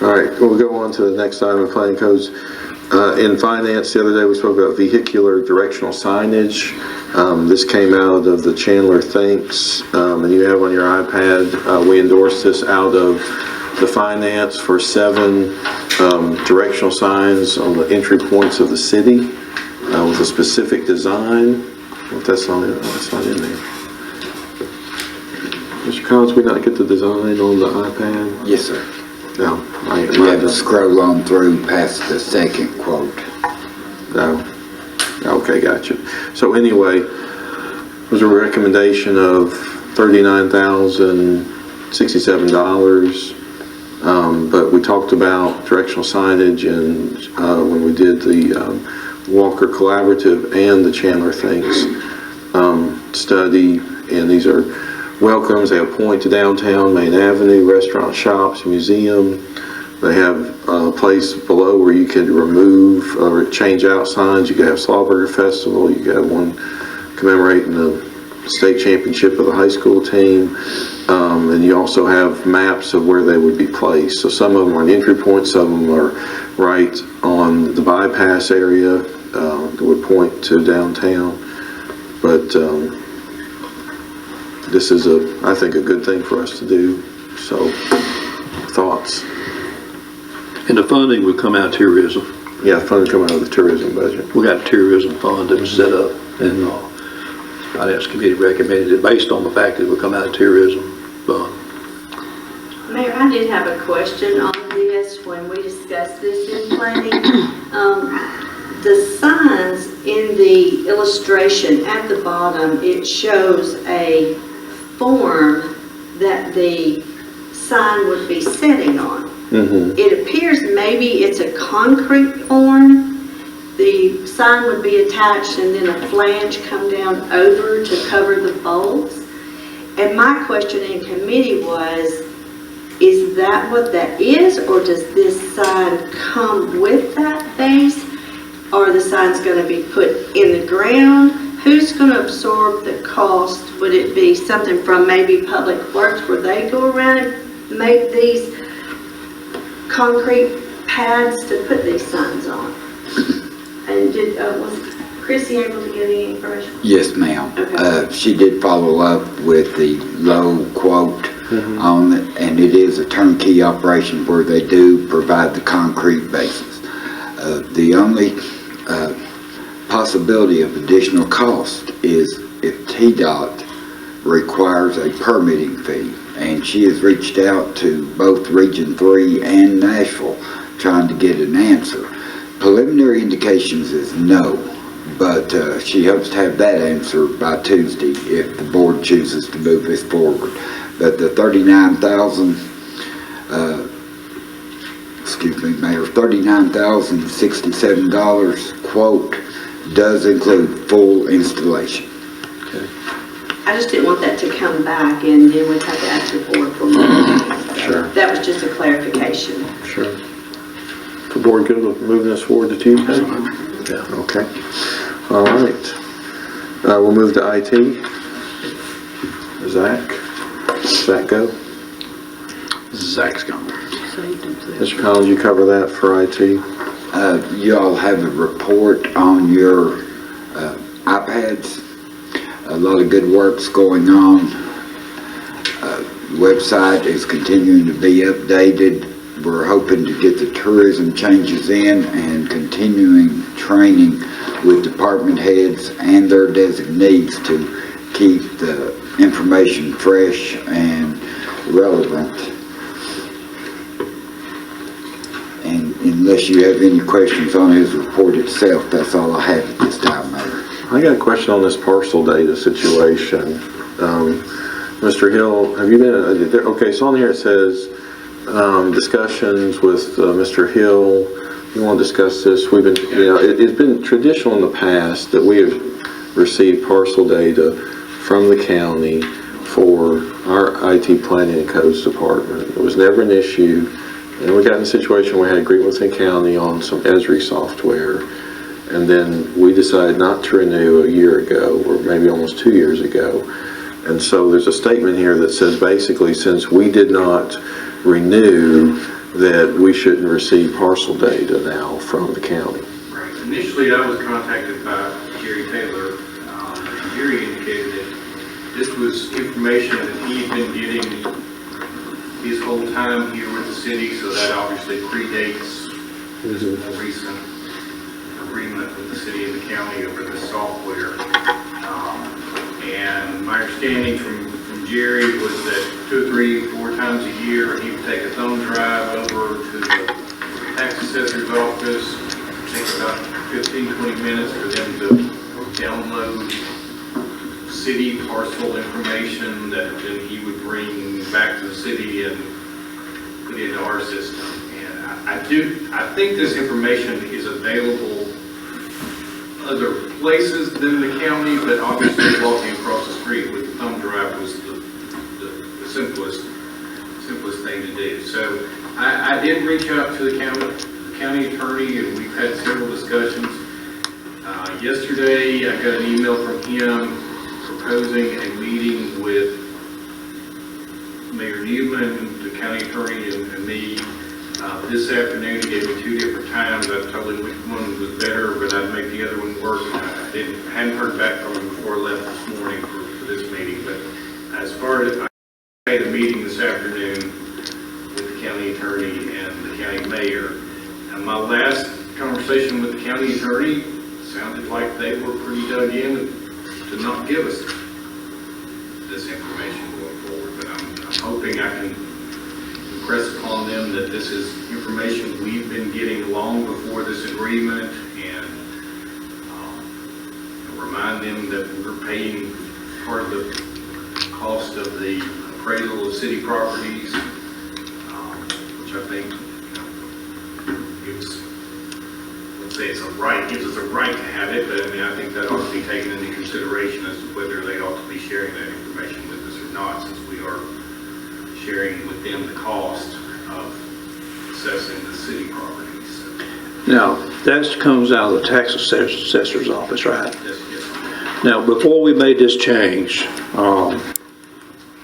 All right, we'll go on to the next item of planning codes. In finance, the other day we spoke about vehicular directional signage. This came out of the Chandler Thanks, and you have on your iPad, we endorsed this out of the finance for 7 directional signs on the entry points of the city with a specific design. Well, that's not in there. Mr. Collins, we not get the design on the iPad? Yes, sir. No. You have to scroll on through past the second quote. No. Okay, gotcha. So anyway, it was a recommendation of $39,067. But we talked about directional signage and when we did the Walker Collaborative and the Chandler Thinks study, and these are welcomes. They have point to downtown, Main Avenue, restaurant, shops, museum. They have a place below where you could remove or change out signs. You could have Slaughburger Festival. You could have one commemorating the state championship of the high school team. And you also have maps of where they would be placed. So some of them are on entry points, some of them are right on the bypass area that would point to downtown. But this is, I think, a good thing for us to do. So, thoughts? And the funding would come out of tourism. Yeah, funding come out of the tourism budget. We got a tourism fund that was set up, and Finance Committee recommended it based on the fact that it would come out of tourism fund. Mayor, I did have a question on this when we discussed this in planning. The signs in the illustration at the bottom, it shows a form that the sign would be sitting on. Mm-hmm. It appears maybe it's a concrete form. The sign would be attached and then a flange come down over to cover the bulbs. And my question in committee was, is that what that is, or does this sign come with that base? Or the sign's going to be put in the ground? Who's going to absorb the cost? Would it be something from maybe Public Works where they go around and make these concrete pads to put these signs on? And was Chrissy able to get any information? Yes, ma'am. Okay. She did follow up with the low quote on it, and it is a turnkey operation where they do provide the concrete bases. The only possibility of additional cost is if TDOT requires a permitting fee, and she has reached out to both Region 3 and Nashville trying to get an answer. Preliminary indications is no, but she hopes to have that answer by Tuesday if the board chooses to move this forward. But the Mayor, $39,067 quote does include full installation. I just didn't want that to come back and then we'd have to ask the board for more. Sure. That was just a clarification. Sure. The board good with moving this forward to Tuesday? Yeah, okay. All right. We'll move to IT. Zach? Zach go? Zach's gone. Mr. Collins, you cover that for IT? You all have a report on your iPads. A lot of good work's going on. Website is continuing to be updated. We're hoping to get the tourism changes in and continuing training with department heads and their designees to keep the information fresh and relevant. And unless you have any questions on his report itself, that's all I have at this time, Mayor. I got a question on this parcel data situation. Mr. Hill, have you been, okay, so on here it says discussions with Mr. Hill. You want to discuss this? We've been, it's been traditional in the past that we have received parcel data from the county for our IT planning and codes department. It was never an issue. And we got in a situation where we had agreement with the county on some Esri software. And then we decided not to renew a year ago, or maybe almost 2 years ago. And so there's a statement here that says basically since we did not renew, that we shouldn't receive parcel data now from the county. Right. Initially, I was contacted by Jerry Taylor. Jerry indicated that this was information that he had been getting his whole time here with the city, so that obviously predates this more recent agreement with the city and the county over the software. And my understanding from Jerry was that 2, 3, 4 times a year he would take a thumb drive over to the tax assessor's office. It takes about 15-20 minutes for them to download city parcel information that then he would bring back to the city, and put into our system. And I think this information is available other places than the county, but obviously walking across the street with the thumb drive was the simplest thing to do. So I did reach out to the county attorney, and we've had several discussions. Yesterday, I got an email from him proposing a meeting with Mayor Newman, the county attorney, and me. This afternoon, he gave me 2 different times. I told him which one was better, but I'd make the other one work. I hadn't heard back from him before I left this morning for this meeting, but as far as I had a meeting this afternoon with the county attorney and the county mayor, and my last conversation with the county attorney sounded like they were pretty dug in to not give us this information going forward, but I'm hoping I can impress upon them that this is information we've been getting long before this agreement, and remind them that we're paying part of the cost of the appraisal of city properties, which I think gives, let's say it's a right, gives us a right to have it, but I mean, I think that ought to be taken into consideration as to whether they ought to be sharing that information with us or not, since we are sharing with them the cost of assessing the city properties. So, Now, that comes out of the tax assessor's office, right? yes. Now, before we made this change,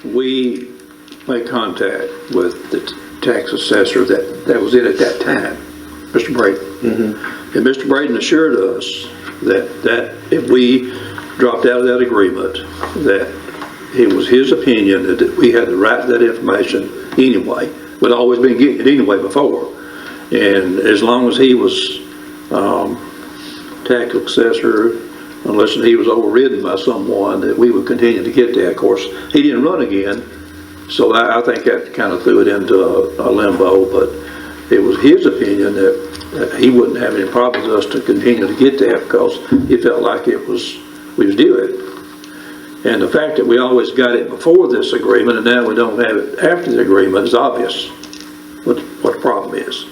we made contact with the tax assessor that was in at that time, Mr. Braden. Mm-hmm. And Mr. Braden assured us that if we dropped out of that agreement, that it was his opinion that we had the right to that information anyway. We'd always been getting it anyway before. And as long as he was tax assessor, unless he was overridden by someone, that we would continue to get that. Of course, he didn't run again, so I think that kind of threw it into a limbo, but it was his opinion that he wouldn't have any problem with us to continue to get that because he felt like we was due it. And the fact that we always got it before this agreement and now we don't have it after the agreement is obvious what the problem is.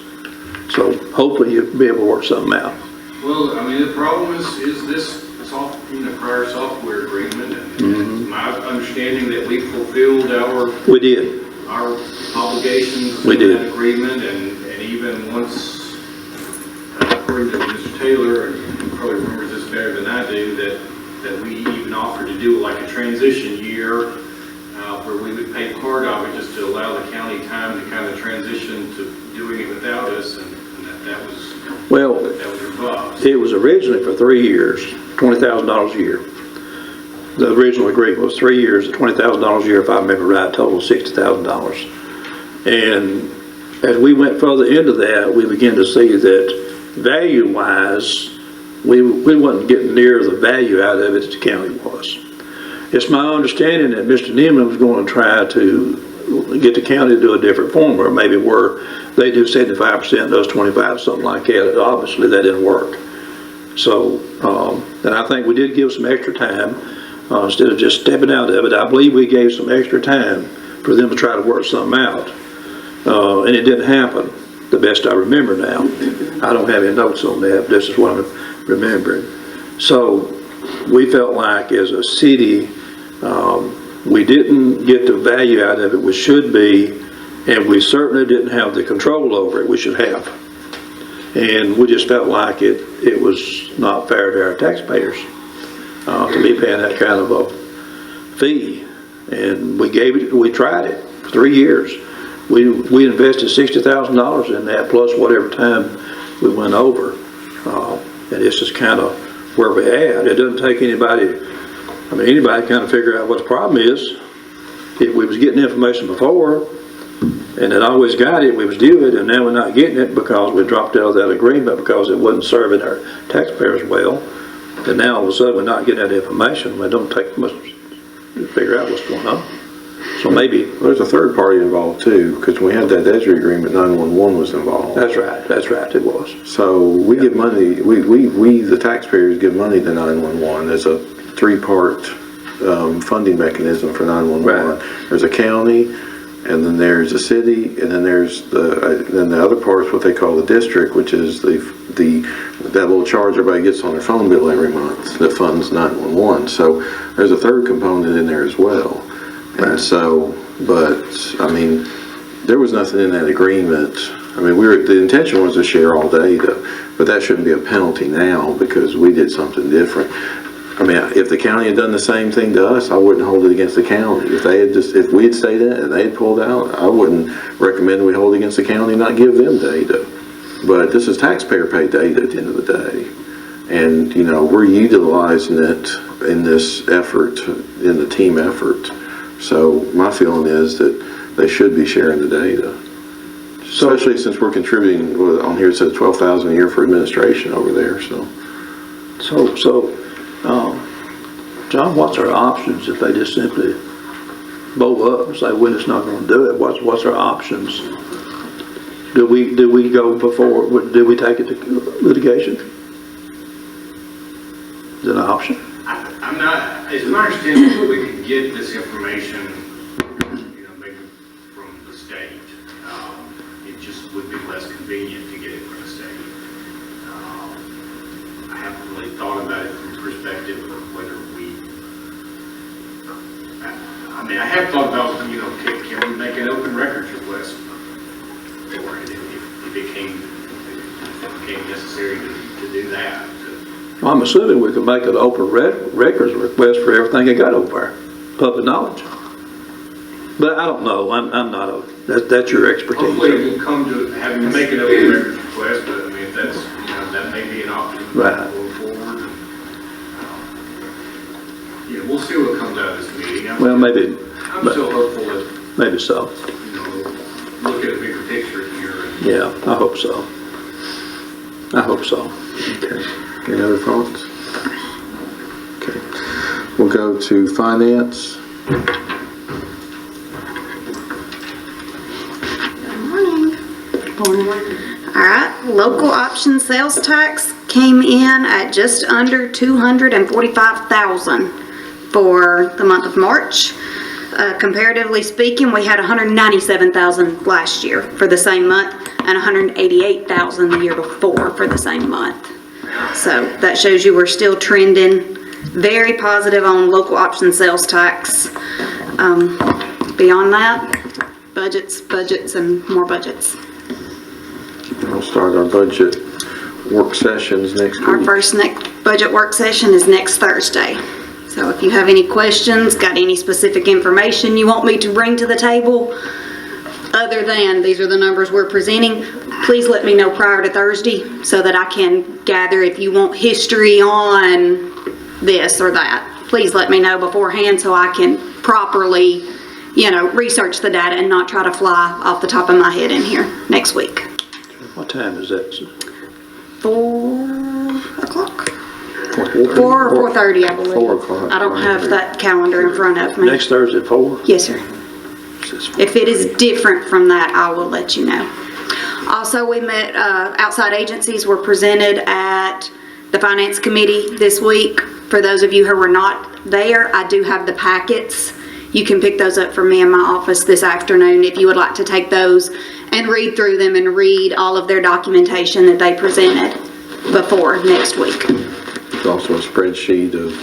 So hopefully you'll be able to work something out. Well, I mean, the problem is this prior software agreement, and it's my understanding that we fulfilled our obligations in that agreement, and even once, according to Mr. Taylor, and he probably remembers this better than I do, that we even offered to do like a transition year where we would pay part of it just to allow the county time to kind of transition to doing it without us, and that was revised. It was originally for 3 years, $20,000 a year. The original agreement was 3 years, $20,000 a year, if I remember right, total $60,000. And as we went further into that, we began to see that value-wise, we wasn't getting near the value out of it that the county was. It's my understanding that Mr. Neiman was going to try to get the county to do a different formula, maybe where they do 75%, does 25%, something like that. Obviously, that didn't work. So, and I think we did give some extra time instead of just stepping out of it. I believe we gave some extra time for them to try to work something out, and it didn't happen. The best I remember now. I don't have any notes on that, but this is what I'm remembering. So we felt like as a city, we didn't get the value out of it we should be, and we certainly didn't have the control over it we should have. And we just felt like it was not fair to our taxpayers to be paying that kind of a fee. And we tried it for 3 years. We invested $60,000 in that, plus whatever time we went over. And it's just kind of where we're at. It doesn't take anybody kind of figure out what the problem is. If we was getting information before, and it always got it, we was due it, and now we're not getting it because we dropped out of that agreement because it wasn't serving our taxpayers well. And now all of a sudden we're not getting that information. It don't take much to figure out what's going on. So maybe there's a third party involved too, because when we had that DESRI agreement, 911 was involved. That's right, it was. So we give money, we the taxpayers give money to 911. There's a 3-part funding mechanism for 911. Right. There's a county, and then there's the city, and then there's then the other part's what they call the district, which is that little charge everybody gets on their phone bill every month that funds 911. So there's a third component in there as well. And so, but, I mean, there was nothing in that agreement. I mean, the intention was to share all data, but that shouldn't be a penalty now because we did something different. I mean, if the county had done the same thing to us, I wouldn't hold it against the county. If we had stayed in and they had pulled out, I wouldn't recommend we hold against the county and not give them data. But this is taxpayer paid data at the end of the day. And, you know, we're utilizing it in this effort, in the team effort. So my feeling is that they should be sharing the data. Especially since we're contributing, on here it says $12,000 a year for administration over there, so. John, what's our options if they just simply bow up and say, we're just not gonna do it? What's our options? Do we go before, do we take it to litigation? Is it an option? I'm not, it's my understanding that we can get this information, you know, maybe from the state. It just would be less convenient to get it from the state. I haven't really thought about it from the perspective of whether I mean, I have thought about, you know, can we make an open records request for it if it became necessary to do that. Well, I'm assuming we could make an open records request for everything that got over there, public knowledge. But I don't know, I'm not that's your expertise. Hopefully we'll come to having to make an open records request, but I mean, if that's, you know, that may be an option going forward. Yeah, we'll see what comes out of this meeting. I'm still hopeful that, maybe so. you know, look at a bigger picture here. Yeah, I hope so. I hope so. Okay. Any other thoughts? Okay. We'll go to finance. All right, local option sales tax came in at just under 245,000 for the month of March. Comparatively speaking, we had 197,000 last year for the same month and 188,000 the year before for the same month. So that shows you we're still trending very positive on local option sales tax. Beyond that, budgets, and more budgets. We'll start our budget work sessions next week. Our first budget work session is next Thursday. So if you have any questions, got any specific information you want me to bring to the table, other than these are the numbers we're presenting, please let me know prior to Thursday so that I can gather if you want history on this or that. Please let me know beforehand so I can properly, you know, research the data and not try to fly off the top of my head in here next week. What time is that? 4 o'clock? 4 or 4:30, I believe. 4 o'clock. I don't have that calendar in front of me. Next Thursday at 4? Yes, sir. If it is different from that, I will let you know. Also, we met, outside agencies were presented at the Finance Committee this week. For those of you who were not there, I do have the packets. You can pick those up from me in my office this afternoon if you would like to take those and read through them and read all of their documentation that they presented before next week. There's also a spreadsheet of.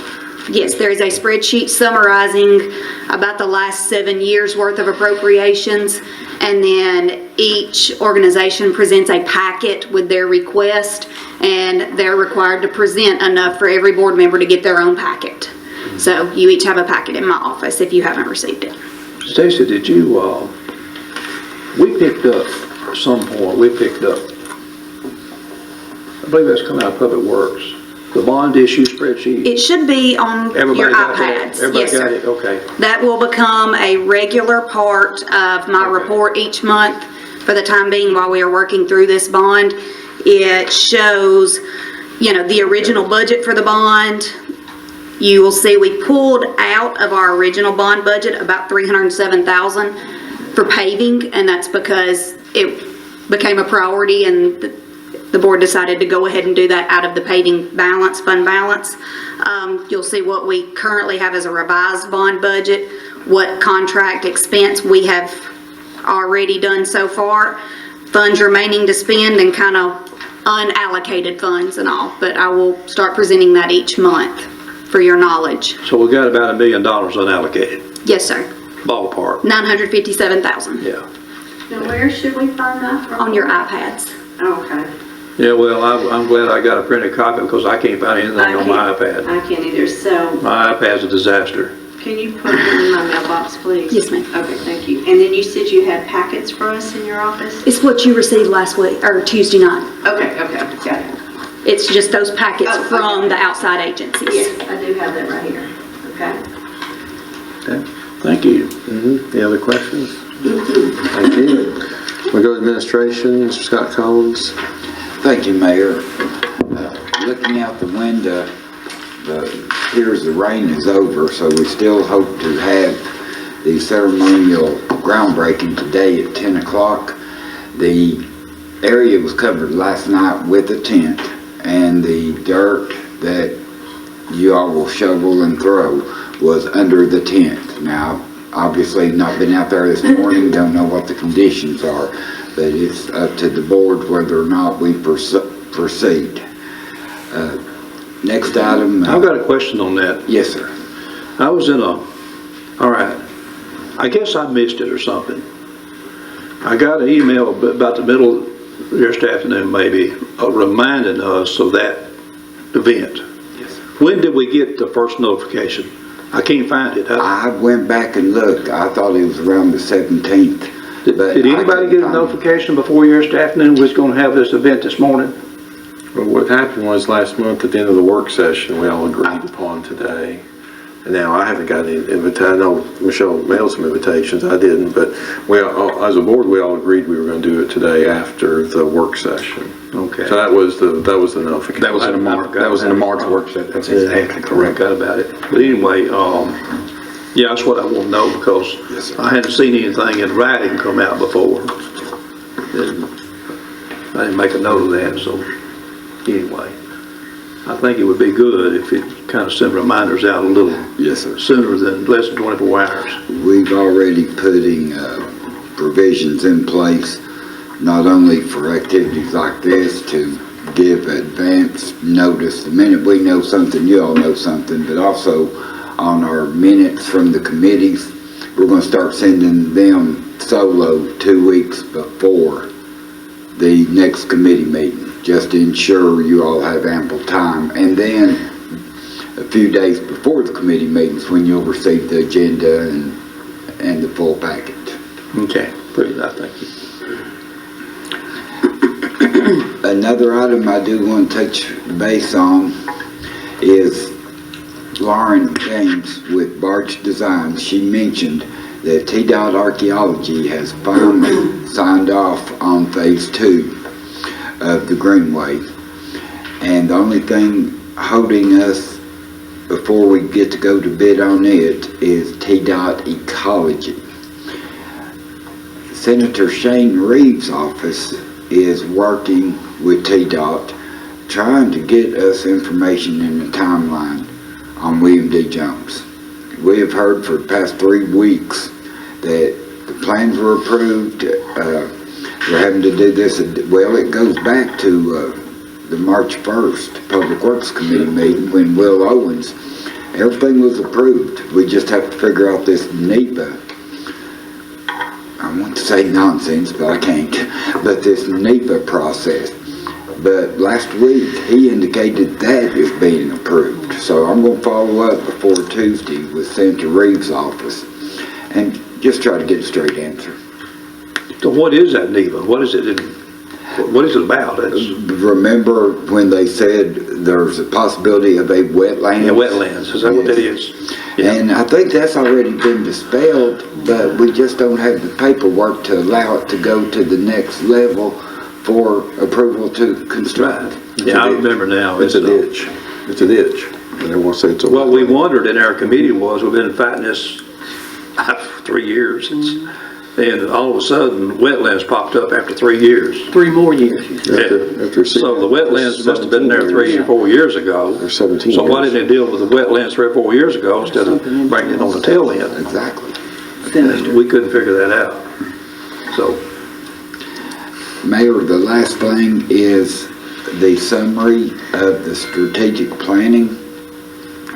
Yes, there is a spreadsheet summarizing about the last 7 years worth of appropriations, and then each organization presents a packet with their request, and they're required to present enough for every board member to get their own packet. So you each have a packet in my office if you haven't received it. Stacy, did you, we picked up, at some point, I believe that's coming out of Public Works, the bond issue spreadsheet. It should be on your got that? iPads. Everybody Yes, got sir. it? Okay. That will become a regular part of my report each month for the time being while we are working through this bond. It shows, you know, the original budget for the bond. You will see we pulled out of our original bond budget about $307,000 for paving, and that's because it became a priority and the board decided to go ahead and do that out of the paving balance, fund balance. You'll see what we currently have as a revised bond budget, what contract expense we have already done so far, funds remaining to spend, and kind of unallocated funds and all. But I will start presenting that each month for your knowledge. So we got about $1 million unallocated, Yes, sir. ballpark. 957,000 Yeah. Now, where should we find that from? on your iPads. Okay. Yeah, well, I'm glad I got a printed copy because I can't find anything on my iPad. I can't either, so My iPad's a disaster. can you put it in my mailbox, please? Yes, ma'am. Okay, thank you. And then you said you had packets for us in your office? It's what you received last week, or Tuesday night. Okay, got it. It's just those packets Oh, okay. from the outside agencies. Yes, I do have that right here. Okay. Okay, thank you. Any other questions? Thank you. We go to administration, Mr. Scott Collins. Thank you, Mayor. Looking out the window, appears the rain is over, so we still hope to have the ceremonial groundbreaking today at 10 o'clock. The area was covered last night with a tent, and the dirt that you all will shovel and throw was under the tent. Now, obviously not been out there this morning, don't know what the conditions are, but it's up to the board whether or not we proceed. Next item. I've got a question on that. Yes, sir. I was in all right, I guess I missed it or something. I got an email about the middle of yesterday afternoon maybe, reminding us of that event. Yes. When did we get the first notification? I can't find it. I went back and looked. I thought it was around the 17th. Did anybody get a notification before yesterday afternoon we was going to have this event this morning? Well, what happened was last month at the end of the work session, we all agreed upon today. And now I haven't got any invitation. I know Michelle mailed some invitations. I didn't, but we all, as a board, we all agreed we were going to do it today after the work session. Okay. So that was the notification. That was in the March, work session. That's exactly correct. Forgot about it. But anyway, yeah, that's what I want to know because Yes, sir. I hadn't seen anything in writing come out before. And I didn't make a note of that, so anyway. I think it would be good if it kind of sent reminders out a little Yes, sir. sooner than less than 24 hours. We've already putting provisions in place, not only for activities like this to give advance notice the minute we know something, you all know something, but also on our minutes from the committees, we're going to start sending them solo 2 weeks before the next committee meeting, just to ensure you all have ample time. And then a few days before the committee meetings when you'll receive the agenda and the full packet. Okay, pretty enough, thank you. Another item I do want to touch base on is Lauren James with Barge Designs. She mentioned that TDOT Archaeology has finally signed off on phase 2 of the Greenway. And the only thing holding us before we get to go to bid on it is TDOT Ecology. Senator Shane Reeves' office is working with TDOT, trying to get us information in the timeline on William D. Jones. We have heard for the past 3 weeks that the plans were approved. We're having to do this. Well, it goes back to the March 1st Public Works Committee meeting when Will Owens, everything was approved. We just have to figure out this NEPA. I want to say nonsense, but I can't. But this NEPA process. But last week, he indicated that is being approved. So I'm going to follow up before Tuesday with Senator Reeves' office and just try to get a straight answer. So what is that NEPA? What is it? What is it about? Remember when they said there's a possibility of a wetland? Yeah, wetlands. Is that what that is? Yeah. And I think that's already been dispelled, but we just don't have the paperwork to allow it to go to the next level for approval to construct. Yeah, I remember now. It's a ditch. It's a ditch. And they want to say it's a What we wondered in our committee was, we've been fighting this for 3 years. And all of a sudden, wetlands popped up after 3 years. 3 more years. After So the wetlands must have been there 3 or 4 years ago. Or 17 So why years. didn't they deal with the wetlands 3 or 4 years ago instead of bringing it on the tail end? Exactly. And we couldn't figure that out. So, Mayor, the last thing is the summary of the strategic planning.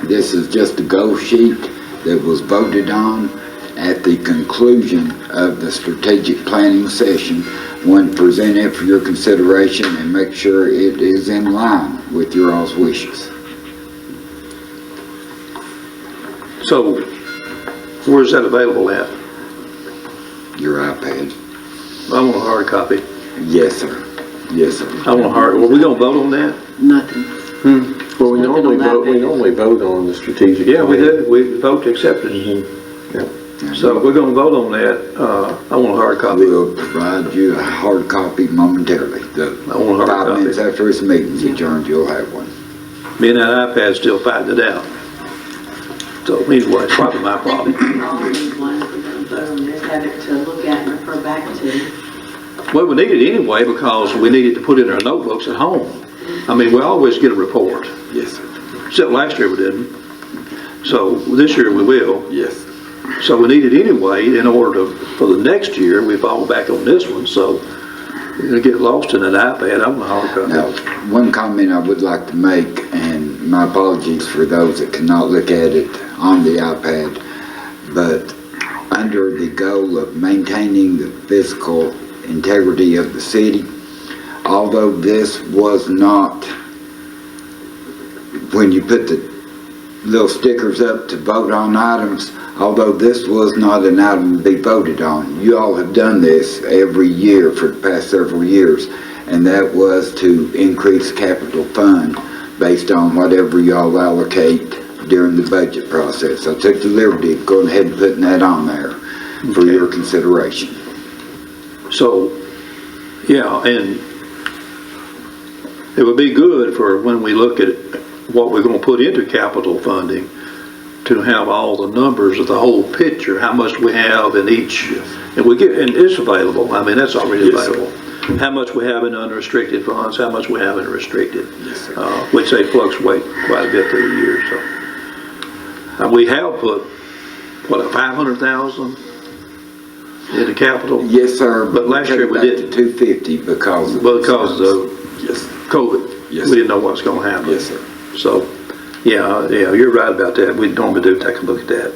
This is just a goal sheet that was voted on at the conclusion of the strategic planning session. One, present it for your consideration and make sure it is in line with your all's wishes. so where's that available at? Your iPad. I want a hard copy. Yes, sir. Yes, sir. I want a hard, are we gonna vote on that? Nothing. Well, we Nothing normally on that vote, we page. normally vote on the strategic. Yeah, we plan. do, we vote to accept it. So if we're gonna vote on that, I want a hard copy. We'll provide you a hard copy momentarily. I want a hard 5 copy. minutes after this meeting's adjourned, you'll have one. Me and that iPad's still fighting it out. So anyway, it's probably my problem. All we need one, if we're gonna vote on this, have it to look at and refer back to. Well, we need it anyway because we need it to put in our notebooks at home. I mean, we always get a report, Yes, sir. except last year we didn't. So this year we will. Yes. So we need it anyway in order to, for the next year, we fall back on this one. So you're gonna get lost in that iPad. I'm a hard copy. Now, one comment I would like to make, and my apologies for those that cannot look at it on the iPad, but under the goal of maintaining the physical integrity of the city, although this was not, when you put the little stickers up to vote on items, although this was not an item to be voted on, you all have done this every year for the past several years, and that was to increase capital fund based on whatever y'all allocate during the budget process. I took the liberty of going ahead and putting that on there for your consideration. So, yeah, and it would be good for when we look at what we're gonna put into capital funding to have all the numbers of the whole picture, how much we have in each, and we get, and it's available, I mean, that's already Yes, sir. available. How much we have in unrestricted funds, how much we have in restricted, Yes, sir. which they fluctuate quite a bit through the year, so. And we have put, what, 500,000 into capital? Yes, sir. But last year we cut it back didn't. to 250 because of. Because of Yes, COVID. Yes. We didn't know what's gonna happen. yes, sir. So, yeah, you're right about that. We normally do take a look at that.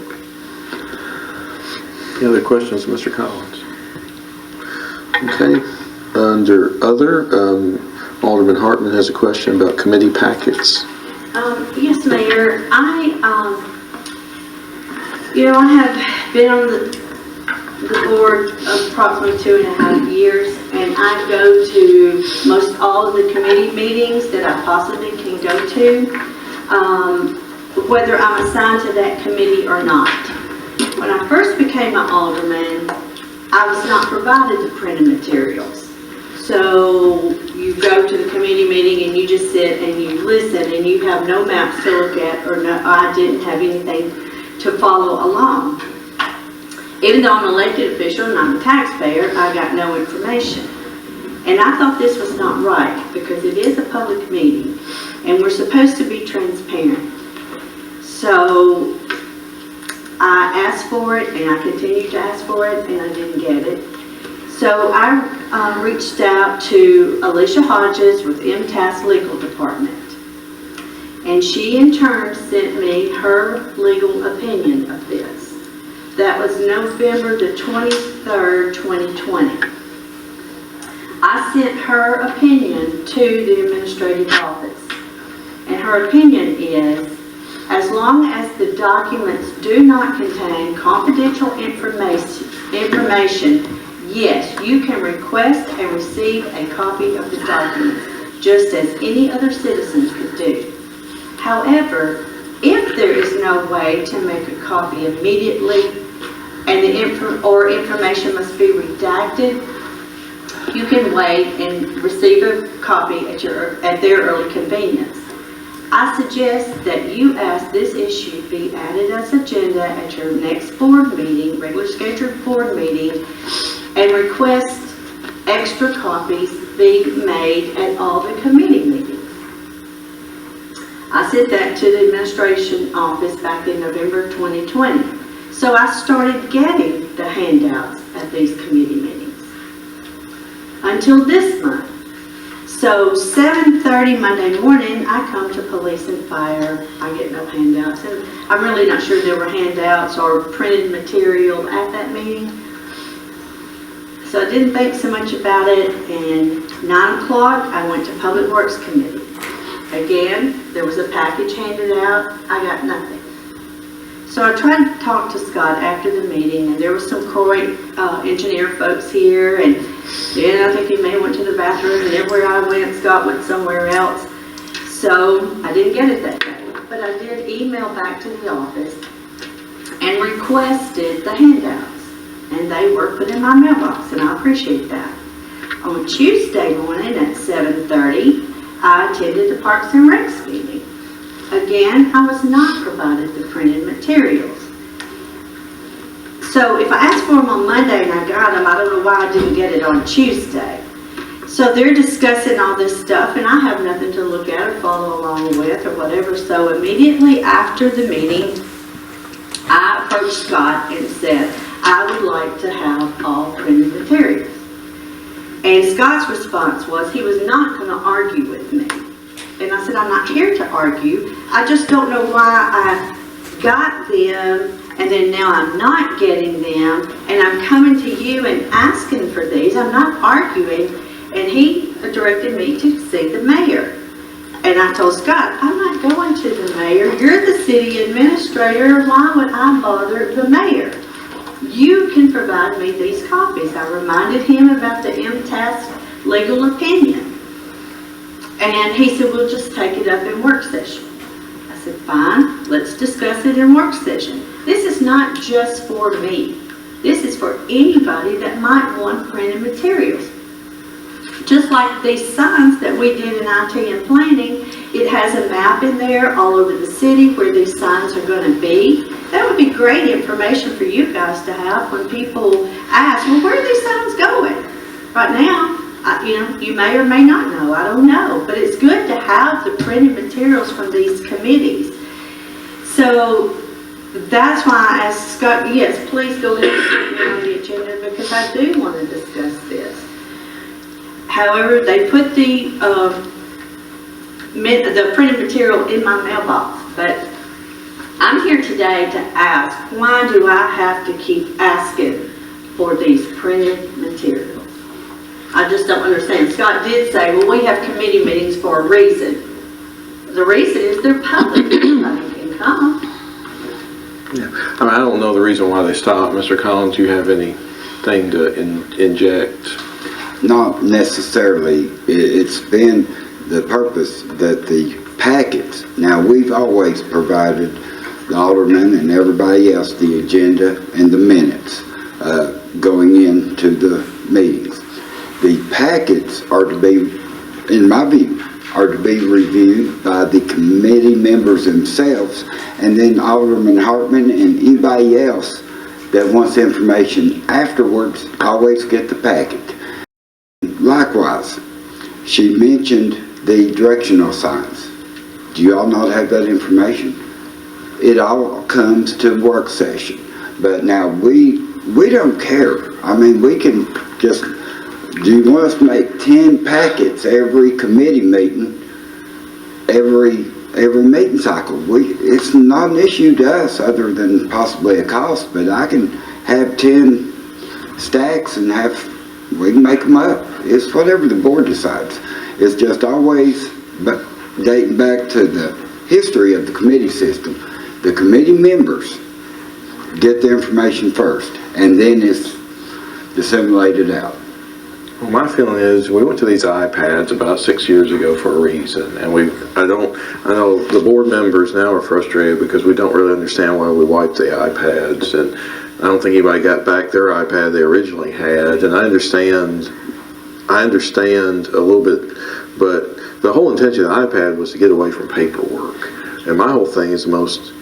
Any other questions, Mr. Collins? Okay, under other, Alderman Hartman has a question about committee packets. Yes, Mayor, I have been on the board approximately 2.5 years, and I go to most all of the committee meetings that I possibly can go to, whether I'm assigned to that committee or not. When I first became an alderman, I was not provided the printed materials. So you go to the committee meeting and you just sit and you listen and you have no maps to look at, or no, I didn't have anything to follow along. Even though I'm an elected official and I'm a taxpayer, I got no information. And I thought this was not right because it is a public meeting and we're supposed to be transparent. So I asked for it and I continued to ask for it and I didn't get it. So I reached out to Alicia Hodges with MTAS Legal Department. And she in turn sent me her legal opinion of this. That was November the 23rd, 2020. I sent her opinion to the administrative office. And her opinion is, as long as the documents do not contain confidential information, yes, you can request and receive a copy of the documents, just as any other citizen could do. However, if there is no way to make a copy immediately and the information must be redacted, you can wait and receive a copy at their early convenience. I suggest that you ask this issue be added as agenda at your next board meeting, regular scheduled board meeting, and request extra copies be made at all the committee meetings. I sent that to the administration office back in November 2020. So I started getting the handouts at these committee meetings. until this month. So 7:30 Monday morning, I come to police and fire. I get no handouts. And I'm really not sure there were handouts or printed material at that meeting. So I didn't think so much about it. And 9 o'clock, I went to Public Works Committee. Again, there was a package handed out. I got nothing. So I tried to talk to Scott after the meeting, and there was some Croy engineer folks here, and then I think he may have went to the bathroom, and everywhere I went, Scott went somewhere else. So I didn't get it that day, but I did email back to the office and requested the handouts, and they were put in my mailbox, and I appreciate that. On Tuesday morning at 7:30, I attended the Parks and Recs meeting. Again, I was not provided the printed materials. So if I asked for them on Monday and I got them, I don't know why I didn't get it on Tuesday. So they're discussing all this stuff, and I have nothing to look at or follow along with or whatever. So immediately after the meeting, I approached Scott and said, I would like to have all printed materials. And Scott's response was he was not going to argue with me. And I said, I'm not here to argue. I just don't know why I got them and then now I'm not getting them and I'm coming to you and asking for these. I'm not arguing. And he directed me to see the mayor. And I told Scott, I'm not going to the mayor. You're the city administrator. Why would I bother the mayor? You can provide me these copies. I reminded him about the MTAS legal opinion. And he said, we'll just take it up in work session. I said, fine, let's discuss it in work session. This is not just for me. This is for anybody that might want printed materials. Just like these signs that we did in IT and planning, it has a map in there all over the city where these signs are going to be. That would be great information for you guys to have when people ask, well, where are these signs going? Right now, you may or may not know, I don't know, but it's good to have the printed materials from these committees. So that's why I asked Scott, yes, please go ahead and put me on the agenda because I do want to discuss this. However, they put the printed material in my mailbox, but I'm here today to ask, why do I have to keep asking for these printed materials? I just don't understand. Scott did say, well, we have committee meetings for a reason. The reason is they're public. Anybody can come. Yeah. I mean, I don't know the reason why they stopped. Mr. Collins, do you have anything to inject? Not necessarily. It's been the purpose that the packets, now we've always provided the aldermen and everybody else the agenda and the minutes going into the meetings. The packets are to be, in my view, are to be reviewed by the committee members themselves, and then Alderman Hartman and anybody else that wants information afterwards always get the packet. Likewise, she mentioned the directional signs. Do you all not have that information? It all comes to work session. But now we don't care. I mean, we can just, do you want us to make 10 packets every committee meeting, every meeting cycle? It's not an issue to us other than possibly a cost, but I can have 10 stacks and we can make them up. It's whatever the board decides. It's just always dating back to the history of the committee system. The committee members get the information first, and then it's disseminated out. Well, my feeling is we went to these iPads about 6 years ago for a reason, and I know the board members now are frustrated because we don't really understand why we wiped the iPads, and I don't think anybody got back their iPad they originally had, and I understand a little bit, but the whole intention of the iPad was to get away from paperwork, and my whole thing is the most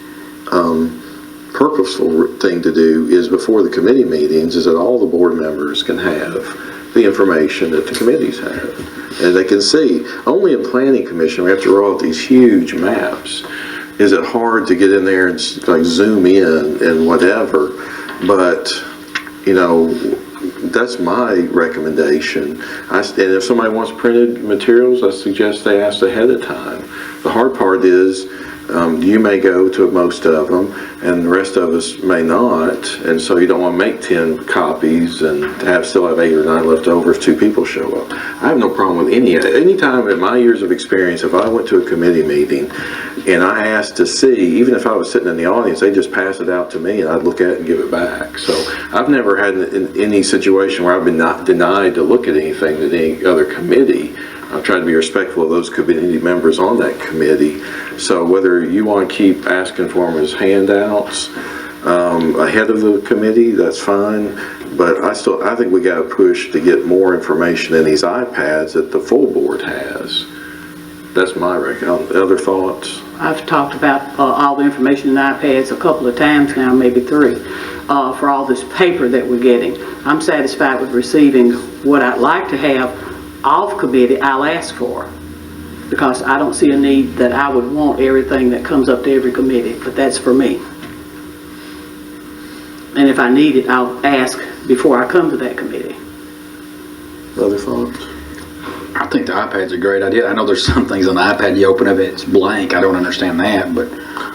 purposeful thing to do is before the committee meetings is that all the board members can have the information that the committees have, and they can see. Only in planning commission we have to roll out these huge maps. Is it hard to get in there and like zoom in and whatever? But that's my recommendation. And if somebody wants printed materials, I suggest they ask ahead of time. The hard part is, you may go to most of them, and the rest of us may not, and so you don't want to make 10 copies and still have 8 or 9 left over if 2 people show up. I have no problem with any time in my years of experience, if I went to a committee meeting and I asked to see, even if I was sitting in the audience, they just pass it out to me and I'd look at it and give it back. So I've never had any situation where I've been not denied to look at anything that any other committee. I've tried to be respectful of those committee members on that committee. So whether you want to keep asking for them as handouts ahead of the committee, that's fine. But I think we got to push to get more information in these iPads that the full board has. That's my recommendation. Other thoughts? I've talked about all the information in iPads a couple of times now, maybe 3, for all this paper that we're getting. I'm satisfied with receiving what I'd like to have off committee. I'll ask for, because I don't see a need that I would want everything that comes up to every committee, but that's for me. And if I need it, I'll ask before I come to that committee. Other thoughts? I think the iPad's a great idea. I know there's some things on the iPad you open up, it's blank. I don't understand that, but.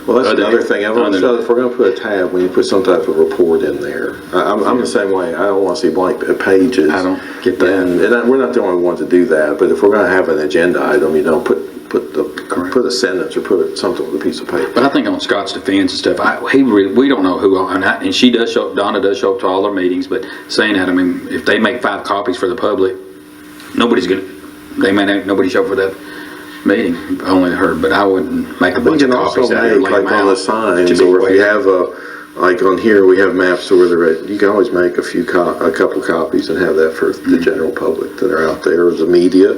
Well, that's the other thing. If we're going to put a tab, we need to put some type of report in there. I'm the same way. I don't want to see blank pages. I don't get that. And we're not the only ones to do that. But if we're going to have an agenda item, put a sentence or put something with a piece of paper. But I think on Scott's defense and stuff, we don't know who, and she does show up, Donna does show up to all our meetings, but saying that, I mean, if they make 5 copies for the public, nobody show up for that meeting, only her, but I wouldn't make a bunch of copies out of it. Like on the signs, or if you have like on here, we have maps to where they're at, you can always make a couple copies and have that for the general public that are out there, or the media.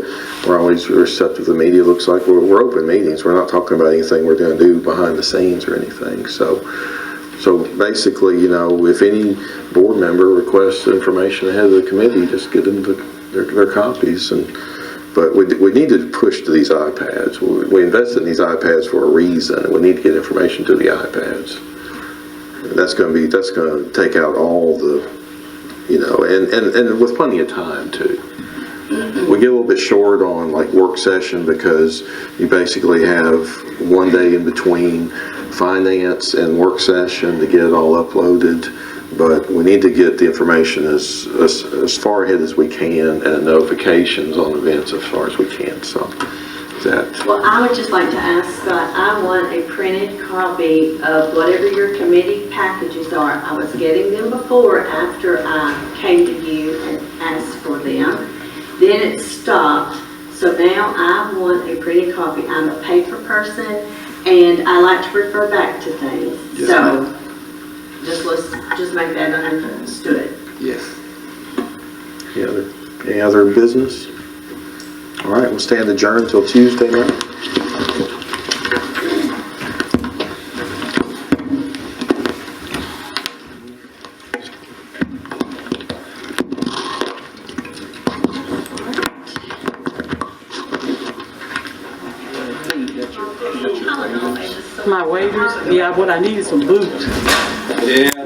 We're always receptive to the media. Looks like we're open meetings. We're not talking about anything we're going to do behind the scenes or anything. So basically, if any board member requests information ahead of the committee, just get them their copies. But we need to push to these iPads. We invested in these iPads for a reason, and we need to get information to the iPads. And that's going to take out all the, and with plenty of time too. We get a little bit short on like work session because you basically have one day in between finance and work session to get it all uploaded. But we need to get the information as far ahead as we can, and notifications on events as far as we can. So that. Well, I would just like to ask Scott, I want a printed copy of whatever your committee packages are. I was getting them before after I came to you and asked for them. Then it stopped. So now I want a printed copy. I'm a paper person, and I like to refer back to things. Yes, so just make that understood. Yes. Any other business? All right, we'll stand adjourned until Tuesday night. My waiters, yeah, what I need is some boots. Yeah.